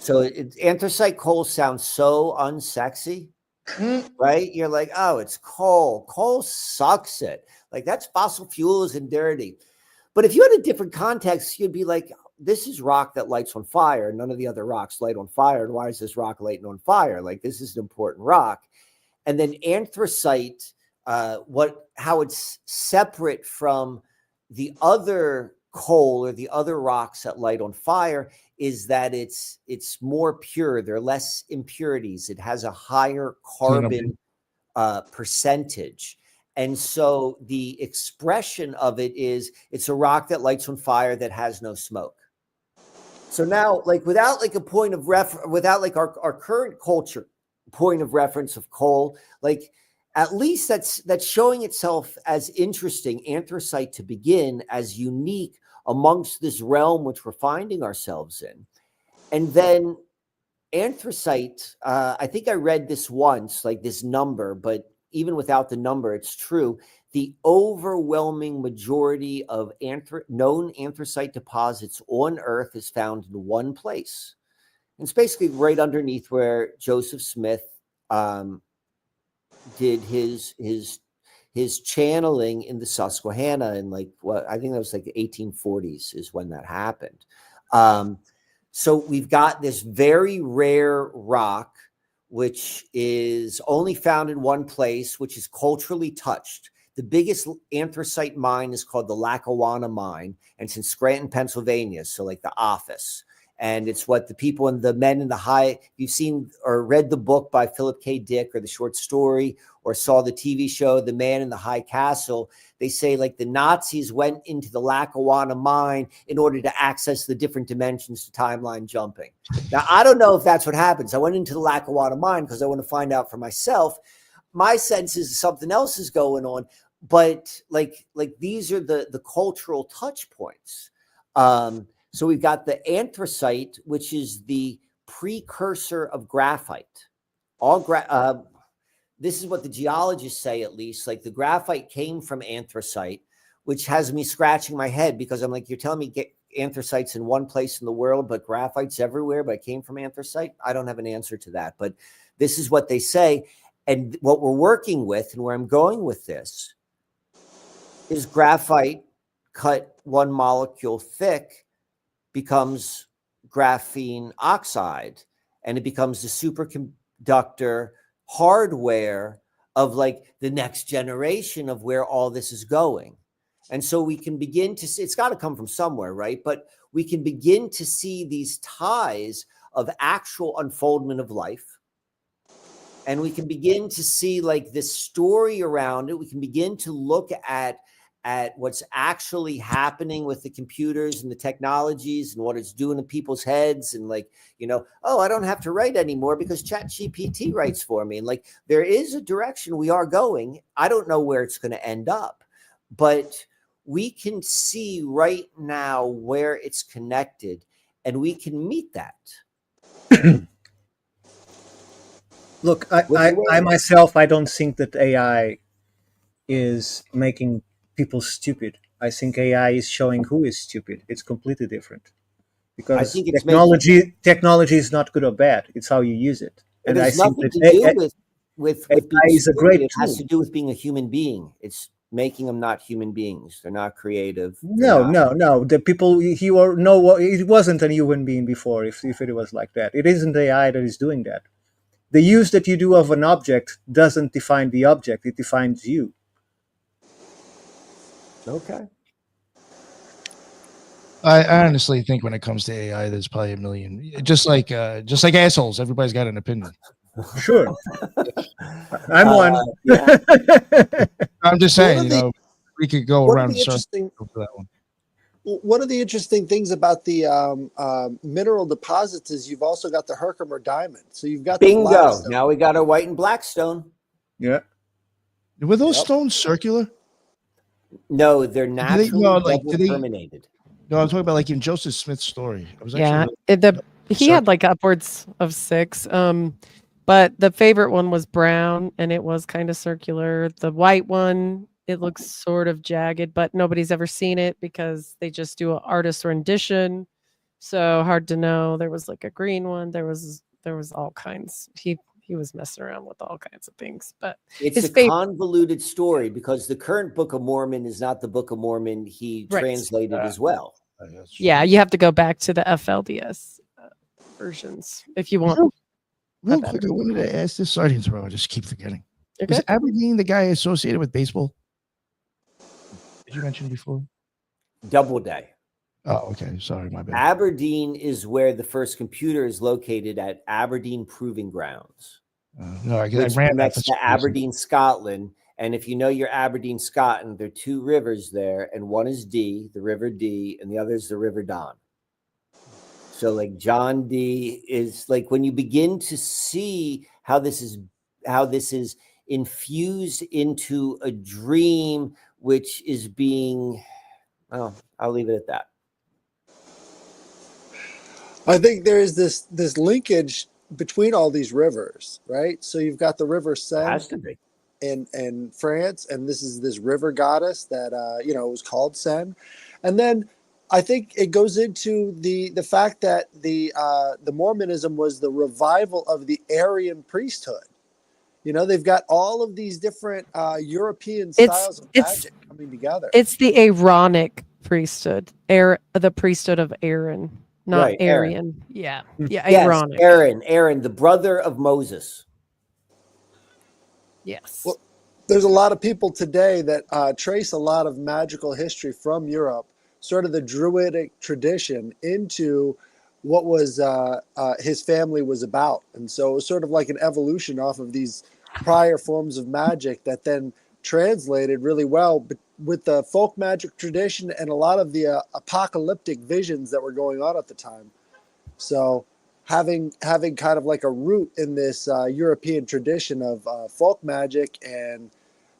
So anthracite coal sounds so unsexy, right? You're like, oh, it's coal. Coal sucks it. Like that's fossil fuels and dirty. But if you had a different context, you'd be like, this is rock that lights on fire. None of the other rocks light on fire. And why is this rock lighting on fire? Like this is an important rock. And then anthracite, how it's separate from the other coal or the other rocks that light on fire is that it's more pure. There are less impurities. It has a higher carbon percentage. And so the expression of it is it's a rock that lights on fire that has no smoke. So now, like without like a point of reference, without like our current culture point of reference of coal, like at least that's showing itself as interesting anthracite to begin, as unique amongst this realm which we're finding ourselves in. And then anthracite, I think I read this once, like this number, but even without the number, it's true. The overwhelming majority of known anthracite deposits on Earth is found in one place. It's basically right underneath where Joseph Smith did his channeling in the Susquehanna in like I think that was like the 1840s is when that happened. So we've got this very rare rock, which is only found in one place, which is culturally touched. The biggest anthracite mine is called the Lackawanna mine, and it's in Scranton, Pennsylvania. So like the office. And it's what the people and the men in the high, you've seen or read the book by Philip K. Dick or the short story or saw the TV show, The Man in the High Castle. They say like the Nazis went into the Lackawanna mine in order to access the different dimensions to timeline jumping. Now, I don't know if that's what happens. I went into the Lackawanna mine because I want to find out for myself. My sense is something else is going on, but like these are the cultural touch points. So we've got the anthracite, which is the precursor of graphite. This is what the geologists say, at least. Like the graphite came from anthracite, which has me scratching my head because I'm like, you're telling me anthracite's in one place in the world, but graphite's everywhere, but it came from anthracite? I don't have an answer to that, but this is what they say. And what we're working with and where I'm going with this is graphite cut one molecule thick becomes graphene oxide, and it becomes the superconductor hardware of like the next generation of where all this is going. And so we can begin to see, it's got to come from somewhere, right? But we can begin to see these ties of actual unfoldment of life. And we can begin to see like this story around it. We can begin to look at what's actually happening with the computers and the technologies and what it's doing in people's heads. And like, you know, oh, I don't have to write anymore because ChatGPT writes for me. And like, there is a direction we are going. I don't know where it's going to end up, but we can see right now where it's connected and we can meet that. Look, I myself, I don't think that AI is making people stupid. I think AI is showing who is stupid. It's completely different because I think it's technology is not good or bad. It's how you use it. It And I has think nothing that to do with AI being is a stupid. great It has tool. to do with being a human being. It's making them not human beings. They're not creative. No. The people it wasn't a human being before. If it was like that, it isn't AI that is doing that. The use that you do of an object doesn't define the object; it defines you. Okay. I honestly think when it comes to AI, there's probably a million. Just like assholes, everybody's got an opinion. Sure, I'm one. Yeah. I'm just One saying, of you the- know, we could go one of around the the circle interesting for that one. One of the interesting things about the mineral deposits is you've also got the Herkimer diamond. So you've got the Bingo. blackstone. Now we got our white and black stone. Yeah. Were those Yep. stones circular? No, they're naturally double did they- perminated. No, I'm talking about like in Joseph Smith's story. I was Yeah, actually he had like upwards of 6. But the favorite one was brown, and it was kind of circular. The white one, it looks sort of jagged, but nobody's ever seen it because they just do an artist rendition. So hard to know. There was like a green one. There was all kinds. He was messing around with all kinds of things. But It's his a favorite, convoluted story because the current Book of Mormon is not the Book of Mormon he Right. translated as well. yeah, you have to go back to the FLDS versions if you want. Real better. quick, I wanted to ask this. Sorry to interrupt. I just keep forgetting. Okay. Is Aberdeen the guy associated with baseball? Did you mention before? Doubleday. Oh, okay. Sorry, my bad. Aberdeen is where the first computer is located at Aberdeen Proving Grounds, No, I which ran that connects for to some reason. Aberdeen, Scotland. And if you know your Aberdeen, Scotland, there are 2 rivers there, and one is Dee, the River Dee, and the other is the River Don. So like John Dee is like when you begin to see how this is infused into a dream, which is being, well, I'll leave it at that. I think there is this linkage between all these rivers, right? So you've got the River It Seine has to be. in France, and this is this river goddess that was called Seine, and then I think it goes into the fact that the Mormonism was the revival of the Aryan priesthood. You know, they've got all of these different European styles of magic coming together. It's the Aaronic priesthood, the priesthood of Aaron, not Right, Aaron. Aryan. Yeah, Yes, Aaronic. Aaron, the brother of Moses. Yes. Well, there's a lot of people today that trace a lot of magical history from Europe, sort of the Druidic tradition, into what was his family was about. And so it was sort of like an evolution off of these prior forms of magic that then translated really well with the folk magic tradition and a lot of the apocalyptic visions that were going on at the time. So having kind of like a root in this European tradition of folk magic, and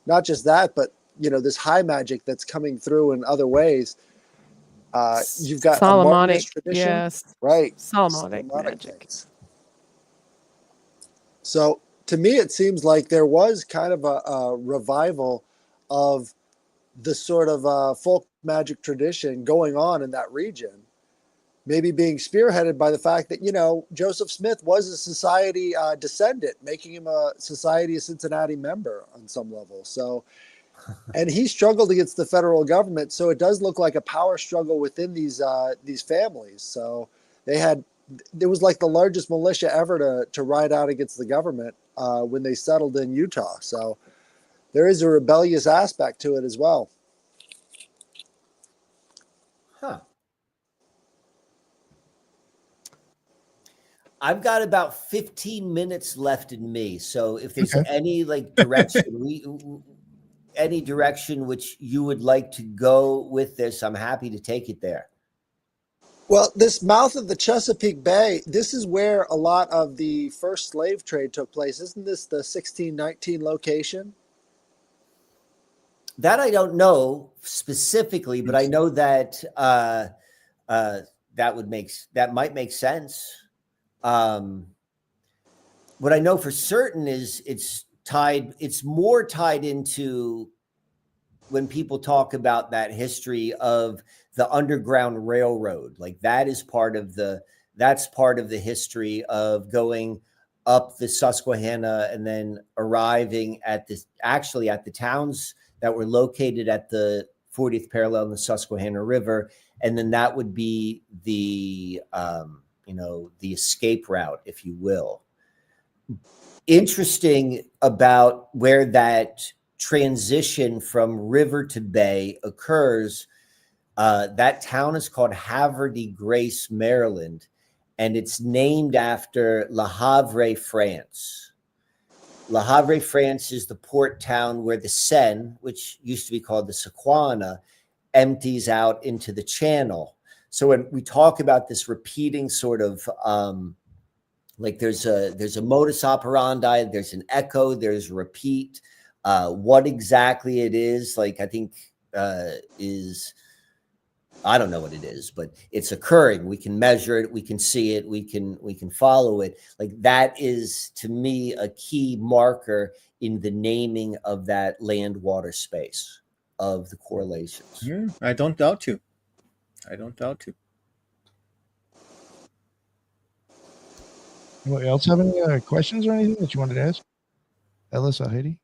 not just that, but this high magic that's coming through in other ways. You've got a Martinist Solomonic, tradition, yes, right? Solomonic magic. things. So to me, it seems like there was kind of a revival of the sort of folk magic tradition going on in that region. Maybe being spearheaded by the fact that, Joseph Smith was a society descendant, making him a Society of Cincinnati member on some level. So, and he struggled against the federal government. So it does look like a power struggle within these families. So it was like the largest militia ever to ride out against the government when they settled in Utah. So there is a rebellious aspect to it as well. Huh. I've got about 15 minutes left in me. So if there's any direction, any direction which you would like to go with this, I'm happy to take it there. Well, this mouth of the Chesapeake Bay, this is where a lot of the first slave trade took place. Isn't this the 1619 location? That I don't know specifically, but I know that that might make sense. What I know for certain is it's more tied into when people talk about that history of the Underground Railroad. Like that's part of the history of going up the Susquehanna and then arriving at the towns that were located at the 40th parallel in the Susquehanna River. And then that would be the escape route, if you will. Interesting about where that transition from river to bay occurs. That town is called Havre Grace, Maryland, and it's named after Le Havre, France. Le Havre, France is the port town where the Seine, which used to be called the Susquehanna, empties out into the channel. So when we talk about this repeating sort of like there's a modus operandi, there's an echo, there's a repeat. What exactly it is, like I think I don't know what it is, but it's occurring. We can measure it, we can see it, we can follow it. Like that is to me a key marker in the naming of that land water space of the correlations. Yeah, I don't doubt you. Anybody else have any questions or anything that you wanted to ask? Ellis or Heidi?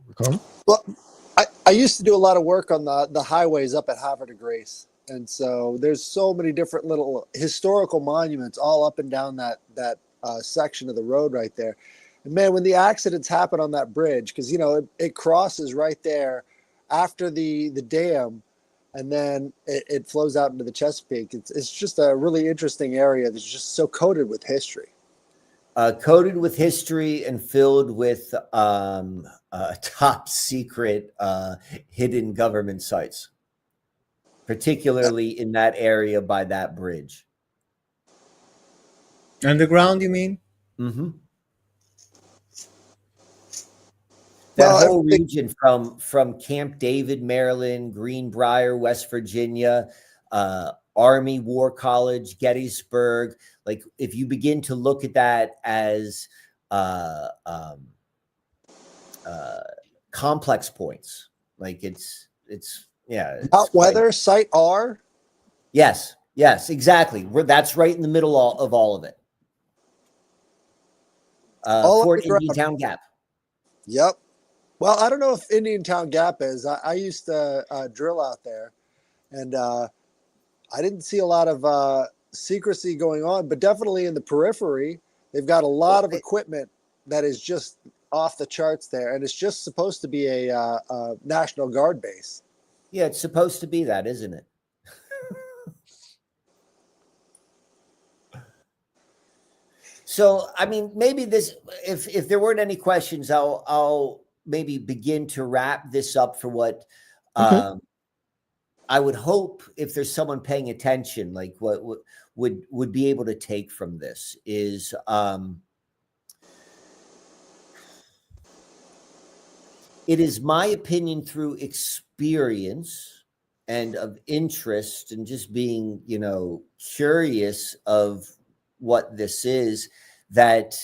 Ricardo? Well, I used to do a lot of work on the highways up at Havre de Grace. And so there's so many different little historical monuments all up and down that section of the road right there. And man, when the accidents happen on that bridge, because, it crosses right there after the dam, and then it flows out into the Chesapeake. It's just a really interesting area that's just so coated with history. Coated with history and filled with top secret hidden government sites, particularly in that area by that bridge. Underground, you mean? Mm-hmm. That whole region from Camp David, Maryland, Greenbrier, West Virginia, Army War College, Gettysburg. Like if you begin to look at that as complex points, like it's Hot weather, Site R. Yes, exactly. That's right in the middle of all of it. Fort Indiantown Gap. Yep. Well, I don't know if Indiantown Gap is. I used to drill out there, and I didn't see a lot of secrecy going on, but definitely in the periphery, they've got a lot of equipment that is just off the charts there, and it's just supposed to be a National Guard base. Yeah, it's supposed to be that, isn't it? So, I mean, maybe this, if there weren't any questions, I'll maybe begin to wrap this up for what Okay. I would hope, if there's someone paying attention, like what would be able to take from this is it is my opinion, through experience and of interest and just being, curious of what this is, that,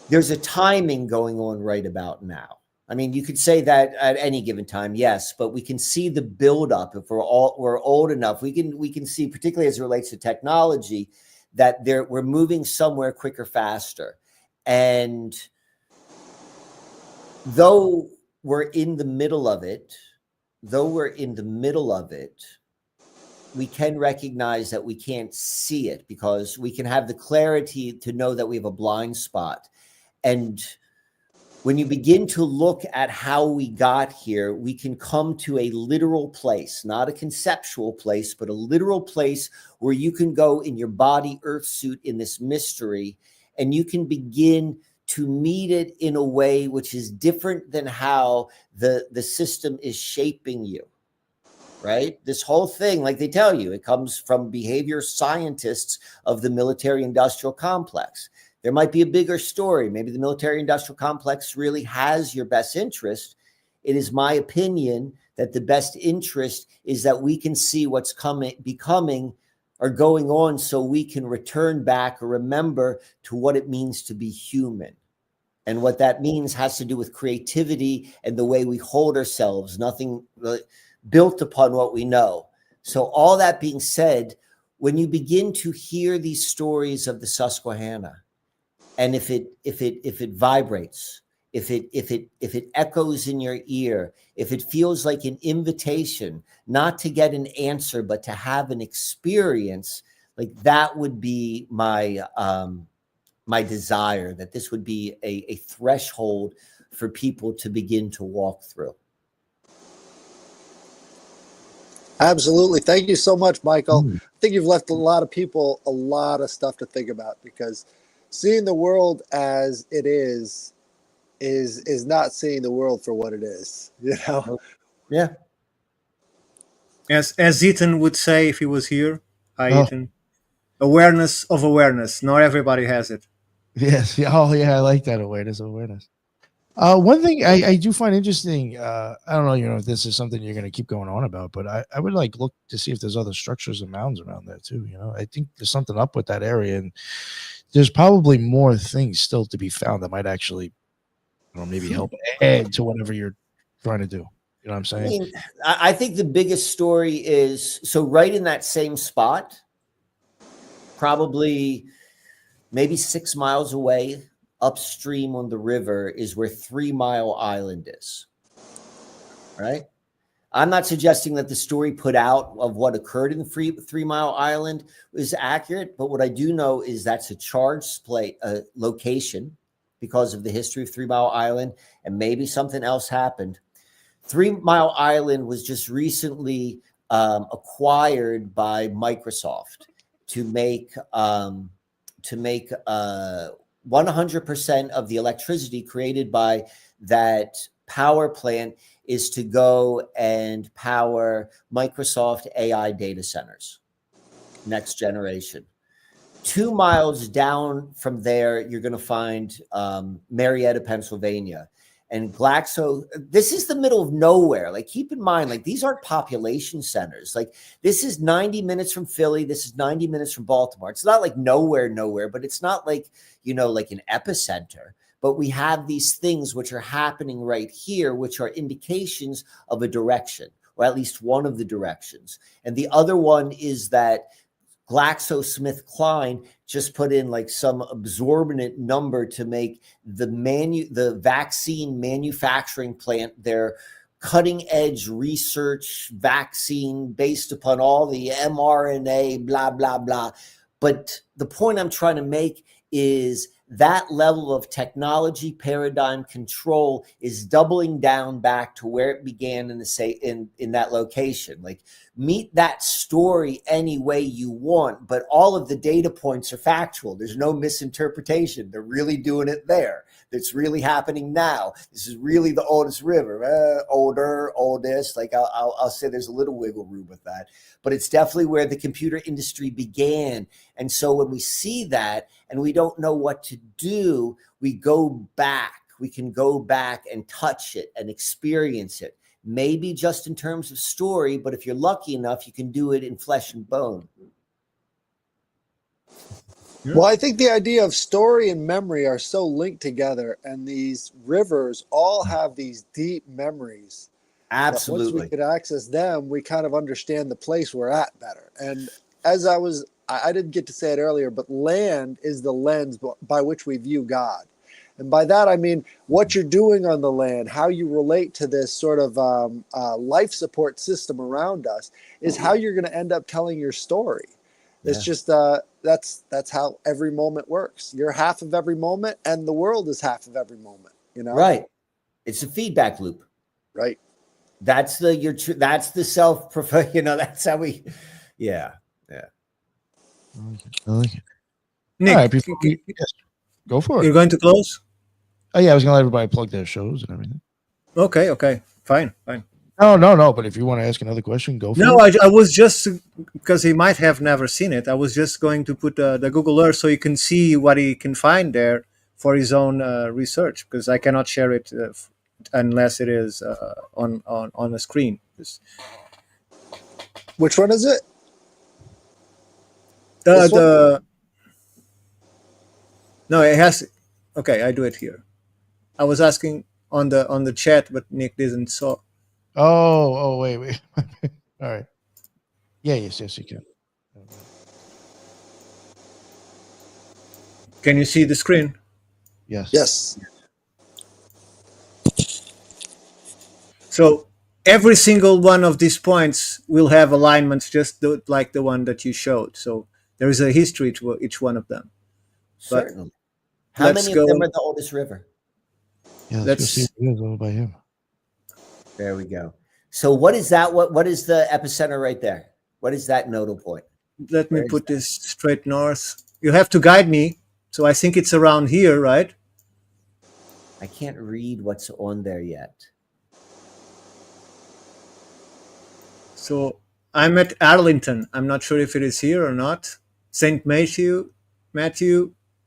there's a timing going on right about now. I mean, you could say that at any given time, yes, but we can see the buildup. If we're old enough, we can see, particularly as it relates to technology, that we're moving somewhere quicker, faster. And though we're in the middle of it, we can recognize that we can't see it, because we can have the clarity to know that we have a blind spot. And when you begin to look at how we got here, we can come to a literal place, not a conceptual place, but a literal place where you can go in your body earth suit in this mystery, and you can begin to meet it in a way which is different than how the system is shaping you, right? This whole thing, like they tell you, it comes from behavior scientists of the military-industrial complex. There might be a bigger story. Maybe the military-industrial complex really has your best interest. It is my opinion that the best interest is that we can see what's becoming or going on, so we can return back or remember to what it means to be human. And what that means has to do with creativity and the way we hold ourselves, nothing built upon what we know. So all that being said, when you begin to hear these stories of the Susquehanna, and if it vibrates, if it echoes in your ear, if it feels like an invitation, not to get an answer, but to have an experience, like that would be my my desire, that this would be a threshold for people to begin to walk through. Absolutely. Thank you so much, Michael. I think you've left a lot of people a lot of stuff to think about, because seeing the world as it is not seeing the world for what it is, Yeah. As Ethan would say if he was here. Hi, Ethan. Awareness of awareness. Not everybody has it. Yes. Yeah. Oh, yeah. I like that awareness. One thing I do find interesting, I don't know, if this is something you're going to keep going on about, but I would like look to see if there's other structures and mounds around there too. I think there's something up with that area, and there's probably more things still to be found that might actually, maybe help add to whatever you're trying to do. You know what I'm saying? I mean, I think the biggest story is, so right in that same spot, probably maybe 6 miles away upstream on the river, is where 3 Mile Island is. Right? I'm not suggesting that the story put out of what occurred in 3 Mile Island is accurate, but what I do know is that's a charged location because of the history of 3 Mile Island, and maybe something else happened. 3 Mile Island was just recently acquired by Microsoft to make 100% of the electricity created by that power plant is to go and power Microsoft AI data centers, next generation. 2 miles down from there, you're going to find Marietta, Pennsylvania. And Glaxo, this is the middle of nowhere. Like, keep in mind, like, these aren't population centers. Like, this is 90 minutes from Philly. This is 90 minutes from Baltimore. It's not like nowhere, but it's not like, like an epicenter. But we have these things which are happening right here, which are indications of a direction, or at least one of the directions. And the other one is that GlaxoSmithKline just put in like some absorbent number to make the vaccine manufacturing plant their cutting edge research vaccine based upon all the mRNA, blah, blah, blah. But the point I'm trying to make is that level of technology paradigm control is doubling down back to where it began in that location. Like, meet that story any way you want, but all of the data points are factual. There's no misinterpretation. They're really doing it there. It's really happening now. This is really the oldest river. Oldest. Like, I'll say there's a little wiggle room with that, but it's definitely where the computer industry began. And so when we see that and we don't know what to do, we go back. We can go back and touch it and experience it. Maybe just in terms of story, but if you're lucky enough, you can do it in flesh and bone. Well, I think the idea of story and memory are so linked together, and these rivers all have these deep memories. Absolutely. Once we could access them, we kind of understand the place we're at better. And as I didn't get to say it earlier, but land is the lens by which we view God. And by that, I mean what you're doing on the land, how you relate to this sort of life support system around us is how you're going to end up telling your story. It's just that's how every moment works. You're half of every moment, and the world is half of every moment. You know, right? It's a feedback loop, right? That's the self. You know, that's how we. Yeah. I like it. Nick, All right, yes, go for it. you're going to close? Oh yeah, I was gonna let everybody plug their shows and everything. Okay, fine. No. But if you want to ask another question, go for No, it. I was just, because he might have never seen it, I was just going to put the Google Earth so he can see what he can find there for his own research, because I cannot share it unless it is on a screen. Which one is it? This one? No, it has. Okay, I do it here. I was asking on the chat, but Nick didn't saw. Oh, wait. All right. Yeah, yes, you can. Can you see the screen? Yes. So every single one of these points will have alignments just like the one that you showed. So there is a history to each one of them. But Certainly. How many of them are the oldest river? Yeah, let's go see what it is all by him. There we go. So what is that? What is the epicenter right there? What is that nodal point? Let me put this straight north. You have to guide me. So I think it's around here, right? I can't read what's on there yet. So I'm at Arlington. I'm not sure if it is here or not. St. Matthew,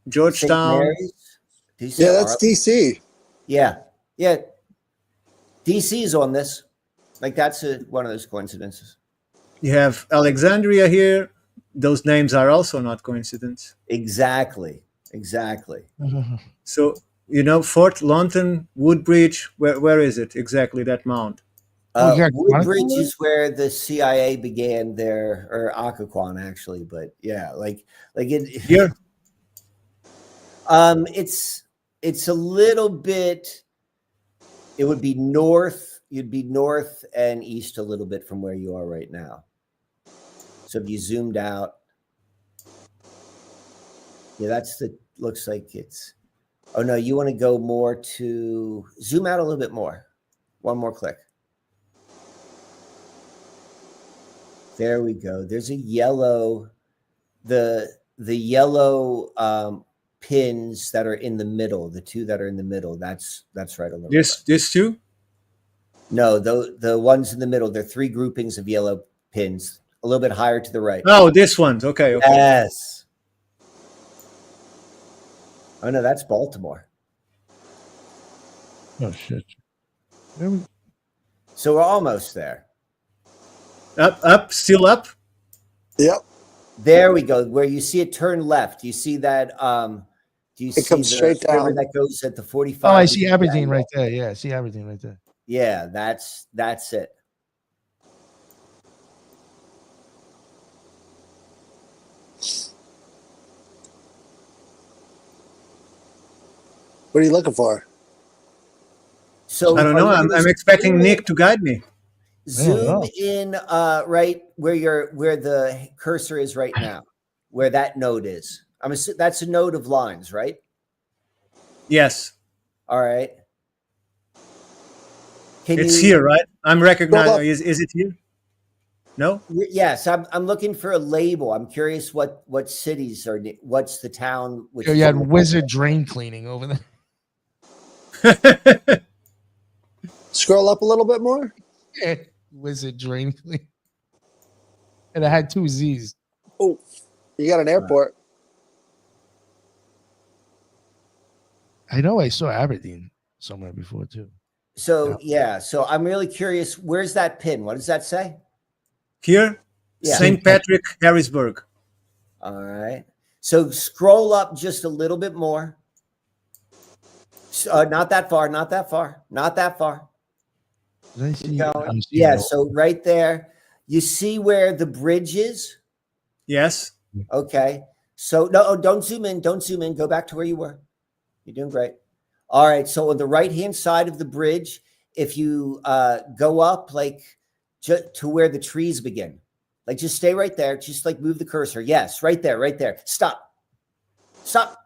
Georgetown. Yeah, that's DC. Yeah. DC is on this. Like, that's one of those coincidences. You have Alexandria here. Those names are also not coincidence. Exactly. So, Fort Lawton, Woodbridge, where is it exactly, that mound? Woodbridge is where the CIA began their, or Occoquan actually, but yeah, like it here. It's a little bit. It would be north. You'd be north and east a little bit from where you are right now. So if you zoomed out, yeah, looks like it's. Oh no, you want to go more to zoom out a little bit more. One more click. There we go. There's a yellow, the yellow pins that are in the middle, the two that are in the middle. That's right on the right. This two? No, the ones in the middle. They're three groupings of yellow pins, a little bit higher to the right. Oh, this one's okay. Yes. Oh no, that's Baltimore. Oh shit. So we're almost there. Still up. Yep. There we go. Where you see it turn left. You see that? Do you see comes straight down that goes at the 45? Oh, I see Aberdeen right there. Yeah, I see Aberdeen right there. Yeah, that's it. What are you looking for? So I don't know. I'm expecting Nick to guide me. Zoom in right where the cursor is right now, where that node is. That's a node of lines, right? Yes. All right. It's here, right? I'm Scroll up. recognizing. Is it here? No? Yes, I'm looking for a label. I'm curious what cities are. What's the town? Which You had wizard drain cleaning over there. Scroll up a little bit more. Yeah, wizard drain cleaning. And it had 2 Z's. Oh, you got an airport. I know I saw Aberdeen somewhere before too. So yeah, so I'm really curious. Where's that pin? What does that say? Here? Yeah. St. Patrick, Harrisburg. All right. So scroll up just a little bit more. Not that far. Not that far. Not that far. Did I see? No. Yeah. So right there, you see where the bridge is. Yes. Okay. So no, don't zoom in. Don't zoom in. Go back to where you were. You're doing great. All right. So on the right-hand side of the bridge, if you go up like to where the trees begin, like just stay right there. Just like move the cursor. Yes, right there, right there. Stop. Stop.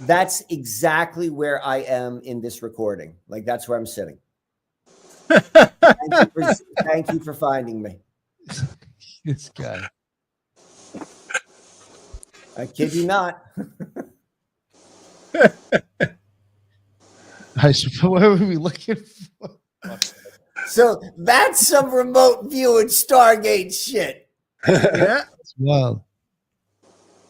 That's exactly where I am in this recording. Like that's where I'm sitting. Thank you for finding me. This guy. I kid you not. I suppose what were we looking for? So that's some remote viewing Stargate shit. Yeah. Well,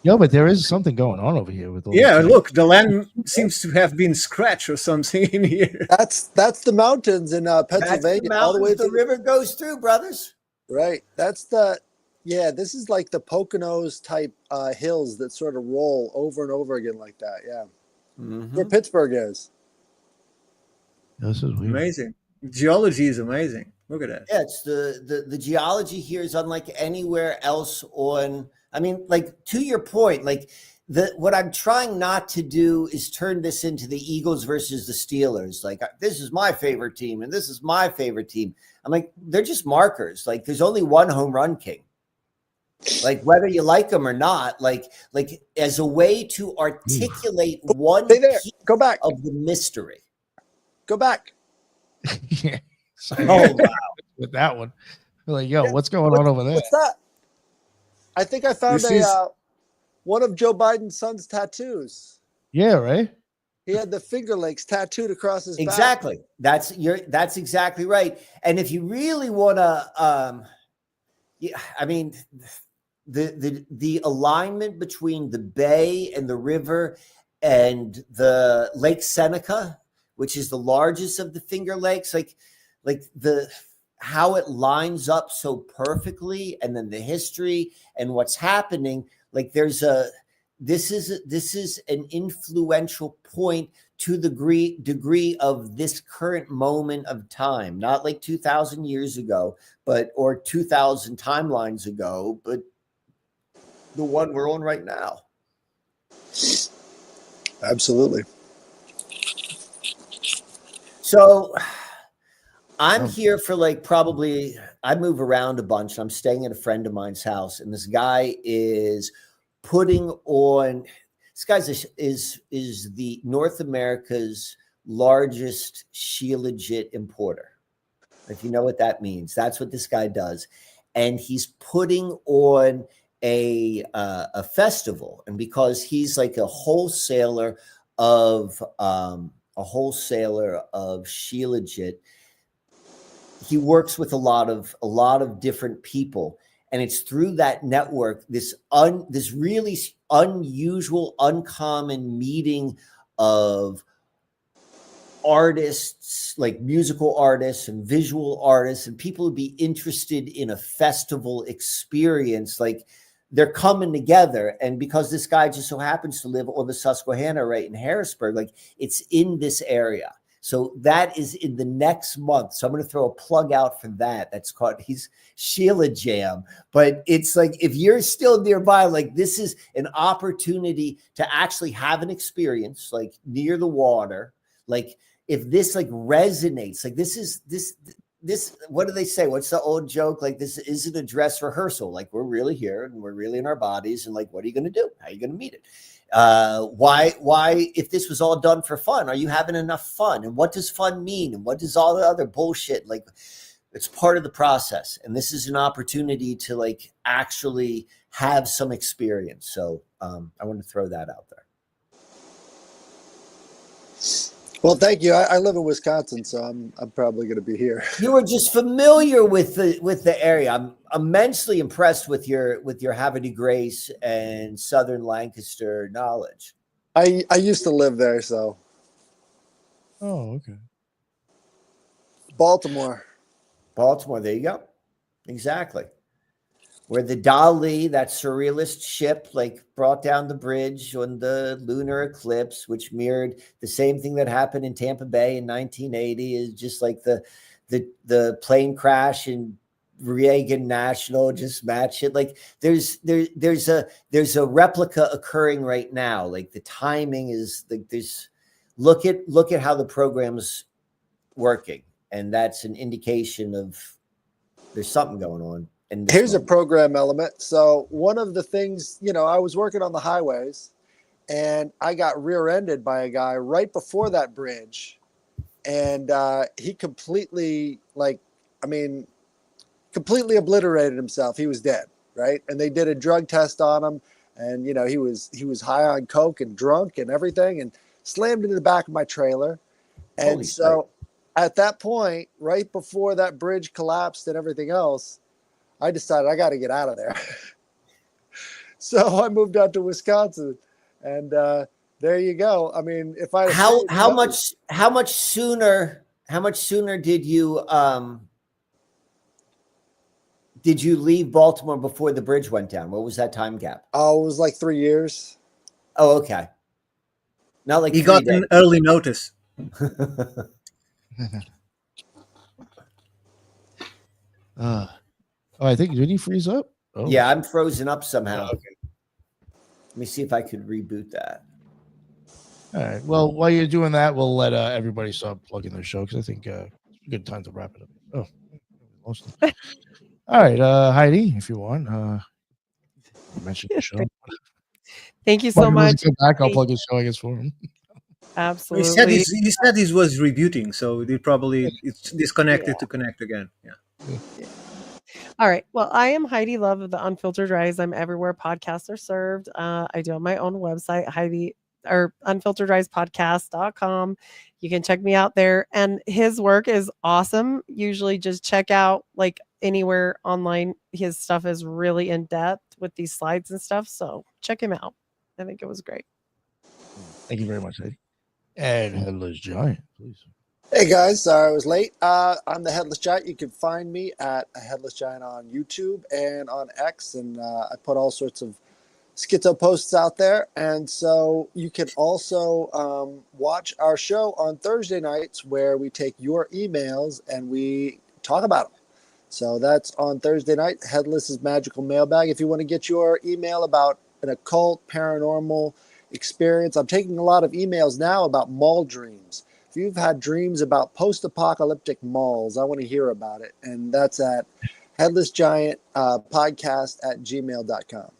yo, but there is something going on over here with all Yeah, these- look, the land seems to have been scratched or something in here. That's the mountains in Pennsylvania, That's all the way the to river goes through, brothers. right. That's this is like the Poconos type hills that sort of roll over and over again like that. Yeah, where Pittsburgh is. This is weird. Amazing. Geology is amazing. Look at that. Yeah, it's the geology here is unlike anywhere else on. I mean, like to your point, like what I'm trying not to do is turn this into the Eagles versus the Steelers. Like this is my favorite team and this is my favorite team. I'm like, they're just markers. Like there's only one home run king. Like whether you like them or not, like as a way to articulate one Stay there. piece Go back. of the mystery. Go back. Yeah. Oh wow. With that one, we're like, yo, Yeah. what's going on over there? What's that? I think I found This is- one of Joe Biden's son's tattoos. Yeah, right. He had the Finger Lakes tattooed across his back. Exactly. That's exactly right. And if you really want to, yeah, I mean, the alignment between the bay and the river and the Lake Seneca, which is the largest of the Finger Lakes, like the how it lines up so perfectly, and then the history and what's happening. Like this is an influential point to the degree of this current moment of time, not like 2,000 years ago, or 2,000 timelines ago, but the one we're on right now. Absolutely. So I'm here for like probably, I move around a bunch. I'm staying at a friend of mine's house, and this guy is putting on. This guy is the North America's largest shilajit importer. If you know what that means, that's what this guy does, and he's putting on a festival. And because he's like a wholesaler of shilajit, he works with a lot of different people, and it's through that network, this really unusual, uncommon meeting of artists, like musical artists and visual artists, and people would be interested in a festival experience. Like they're coming together, and because this guy just so happens to live on the Susquehanna right in Harrisburg, like it's in this area. So that is in the next month. So I'm going to throw a plug out for that. That's called Sheila Jam. But it's like, if you're still nearby, like this is an opportunity to actually have an experience like near the water. Like if this like resonates, like this, what do they say? What's the old joke? Like this isn't a dress rehearsal. Like we're really here and we're really in our bodies. And like, what are you going to do? How are you going to meet it? Why, if this was all done for fun, are you having enough fun? And what does fun mean? And what does all the other bullshit? Like, it's part of the process. And this is an opportunity to like actually have some experience. So I want to throw that out there. Well, thank you. I live in Wisconsin, so I'm probably going to be here. You were just familiar with the area. I'm immensely impressed with your Havre de Grace and Southern Lancaster knowledge. I used to live there, so Oh, okay. Baltimore. There you go. Exactly. Where the Dali, that surrealist ship, like brought down the bridge on the lunar eclipse, which mirrored the same thing that happened in Tampa Bay in 1980, is just like the plane crash in Reagan National, just match it. Like there's a replica occurring right now. Like the timing is like there's look at how the program's working, and that's an indication of there's something going on. And here's a program element. So one of the things, I was working on the highways and I got rear-ended by a guy right before that bridge. And he completely obliterated himself. He was dead, right? And they did a drug test on him, and he was high on coke and drunk and everything, and slammed into the back of my trailer. And Holy so at that point, right before that bridge collapsed and everything else, I decided I got to get out of there. So I moved out to Wisconsin, and there you go. I mean, if I how much sooner did you leave Baltimore before the bridge went down? What was that time gap? Oh, it was like 3 years. Oh, okay. Not like he got days. an early notice. I think, did he freeze up? Oh. Yeah, I'm frozen up somehow. Oh, okay. Let me see if I could reboot that. All right. Well, while you're doing that, we'll let everybody start plugging their show, because I think it's a good time to wrap it up. Oh, mostly. All right, Heidi, if you want, mention your show. Thank you so much. Go back. I'll plug his show, I guess, for him. Absolutely. He said he was rebooting, so it's disconnected to connect again. Yeah. All right. Well, I am Heidi Love of the Unfiltered Rise. I'm everywhere podcasts are served. I do have my own website, unfilteredrisepodcast.com. You can check me out there. And his work is awesome. Usually just check out like anywhere online. His stuff is really in depth with these slides and stuff. So check him out. I think it was great. Thank you very much, Heidi. And Headless Giant, please. Hey guys, sorry I was late. I'm the Headless Giant. You can find me at Headless Giant on YouTube and on X, and I put all sorts of schizo posts out there. And so you can also watch our show on Thursday nights, where we take your emails and we talk about them. So that's on Thursday night, Headless's Magical Mailbag. If you want to get your email about an occult, paranormal experience, I'm taking a lot of emails now about mall dreams. If you've had dreams about post-apocalyptic malls, I want to hear about it. And that's at Headless Giant podcast at gmail.com.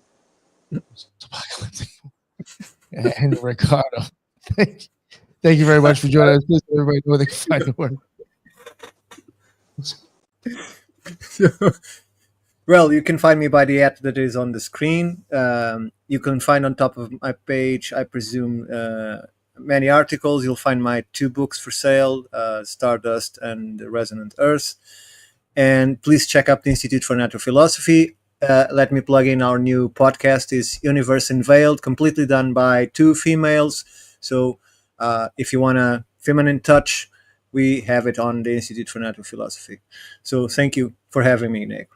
And Ricardo, thank you very much for joining us. Please let everybody know where they can find the work. Well, you can find me by the ad that is on the screen. You can find on top of my page, I presume, many articles. You'll find my 2 books for sale, Stardust and Resonant Earth. And please check out the Institute for Natural Philosophy. Let me plug in our new podcast is Universe Unveiled, completely done by 2 females. So if you want a feminine touch, we have it on the Institute for Natural Philosophy. So thank you for having me, Nick.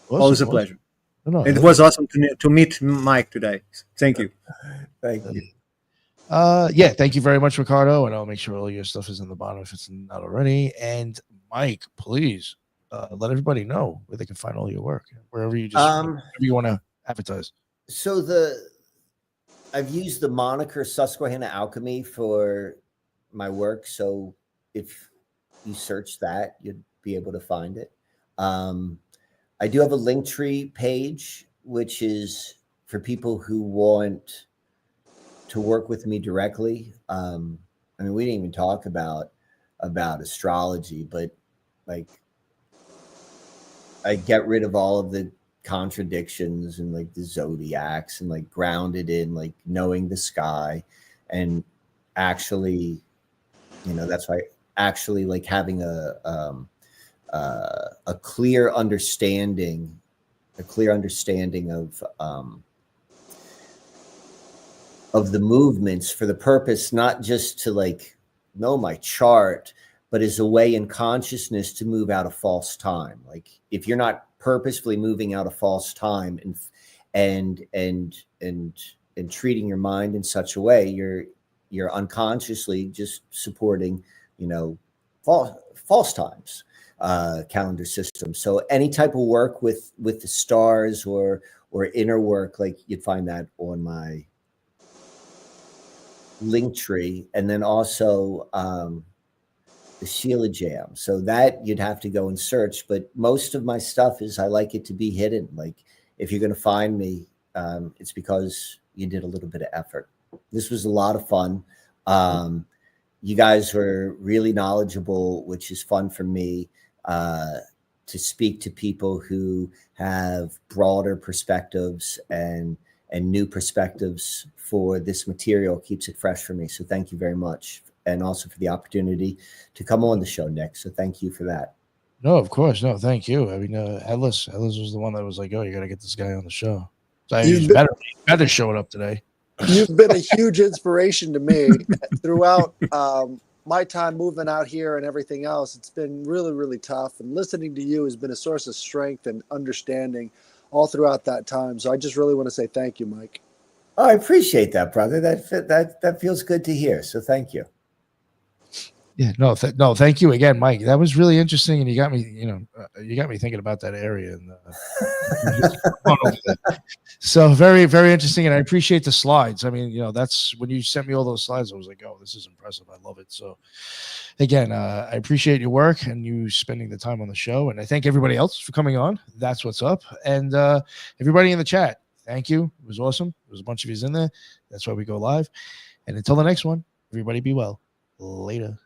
Awesome, Always a pleasure. No, it was awesome to meet Mike today. Thank you. Thank you. Yeah, thank you very much, Ricardo. And I'll make sure all your stuff is in the bottom if it's not already. And Mike, please let everybody know where they can find all your work, wherever you wherever you want to advertise. So I've used the moniker Susquehanna Alchemy for my work. So if you search that, you'd be able to find it. I do have a Linktree page, which is for people who want to work with me directly. I mean, we didn't even talk about astrology, but like I get rid of all of the contradictions and like the zodiacs and like grounded in like knowing the sky and actually, you know, that's why actually like having a clear understanding of the movements for the purpose, not just to like know my chart, but as a way in consciousness to move out of false time. Like if you're not purposefully moving out of false time and treating your mind in such a way, you're unconsciously just supporting, you know, false times, calendar system. So any type of work with the stars or inner work, like you'd find that on my link tree, and then also the Sheila Jam. So that you'd have to go and search. But most of my stuff is I like it to be hidden. Like if you're going to find me, it's because you did a little bit of effort. This was a lot of fun. You guys were really knowledgeable, which is fun for me to speak to people who have broader perspectives and new perspectives for this material. Keeps it fresh for me. So thank you very much. And also for the opportunity to come on the show next. So thank you for that. No, of course. No, thank you. I mean, Headless was the one that was like, oh, you got to get this guy on the show. So he's better showing up today. You've been a huge inspiration to me throughout my time moving out here and everything else. It's been really, really tough. And listening to you has been a source of strength and understanding all throughout that time. So I just really want to say thank you, Mike. Oh, I appreciate that, brother. That feels good to hear. So thank you. Yeah, no, thank you again, Mike. That was really interesting, and you got me, you got me thinking about that area. And so very, very interesting, and I appreciate the slides. I mean, that's when you sent me all those slides. I was like, oh, this is impressive. I love it. So, again, I appreciate your work and you spending the time on the show, and I thank everybody else for coming on. That's what's up, and everybody in the chat. Thank you. It was awesome. There was a bunch of yous in there. That's why we go live. And until the next one, everybody be well. Later.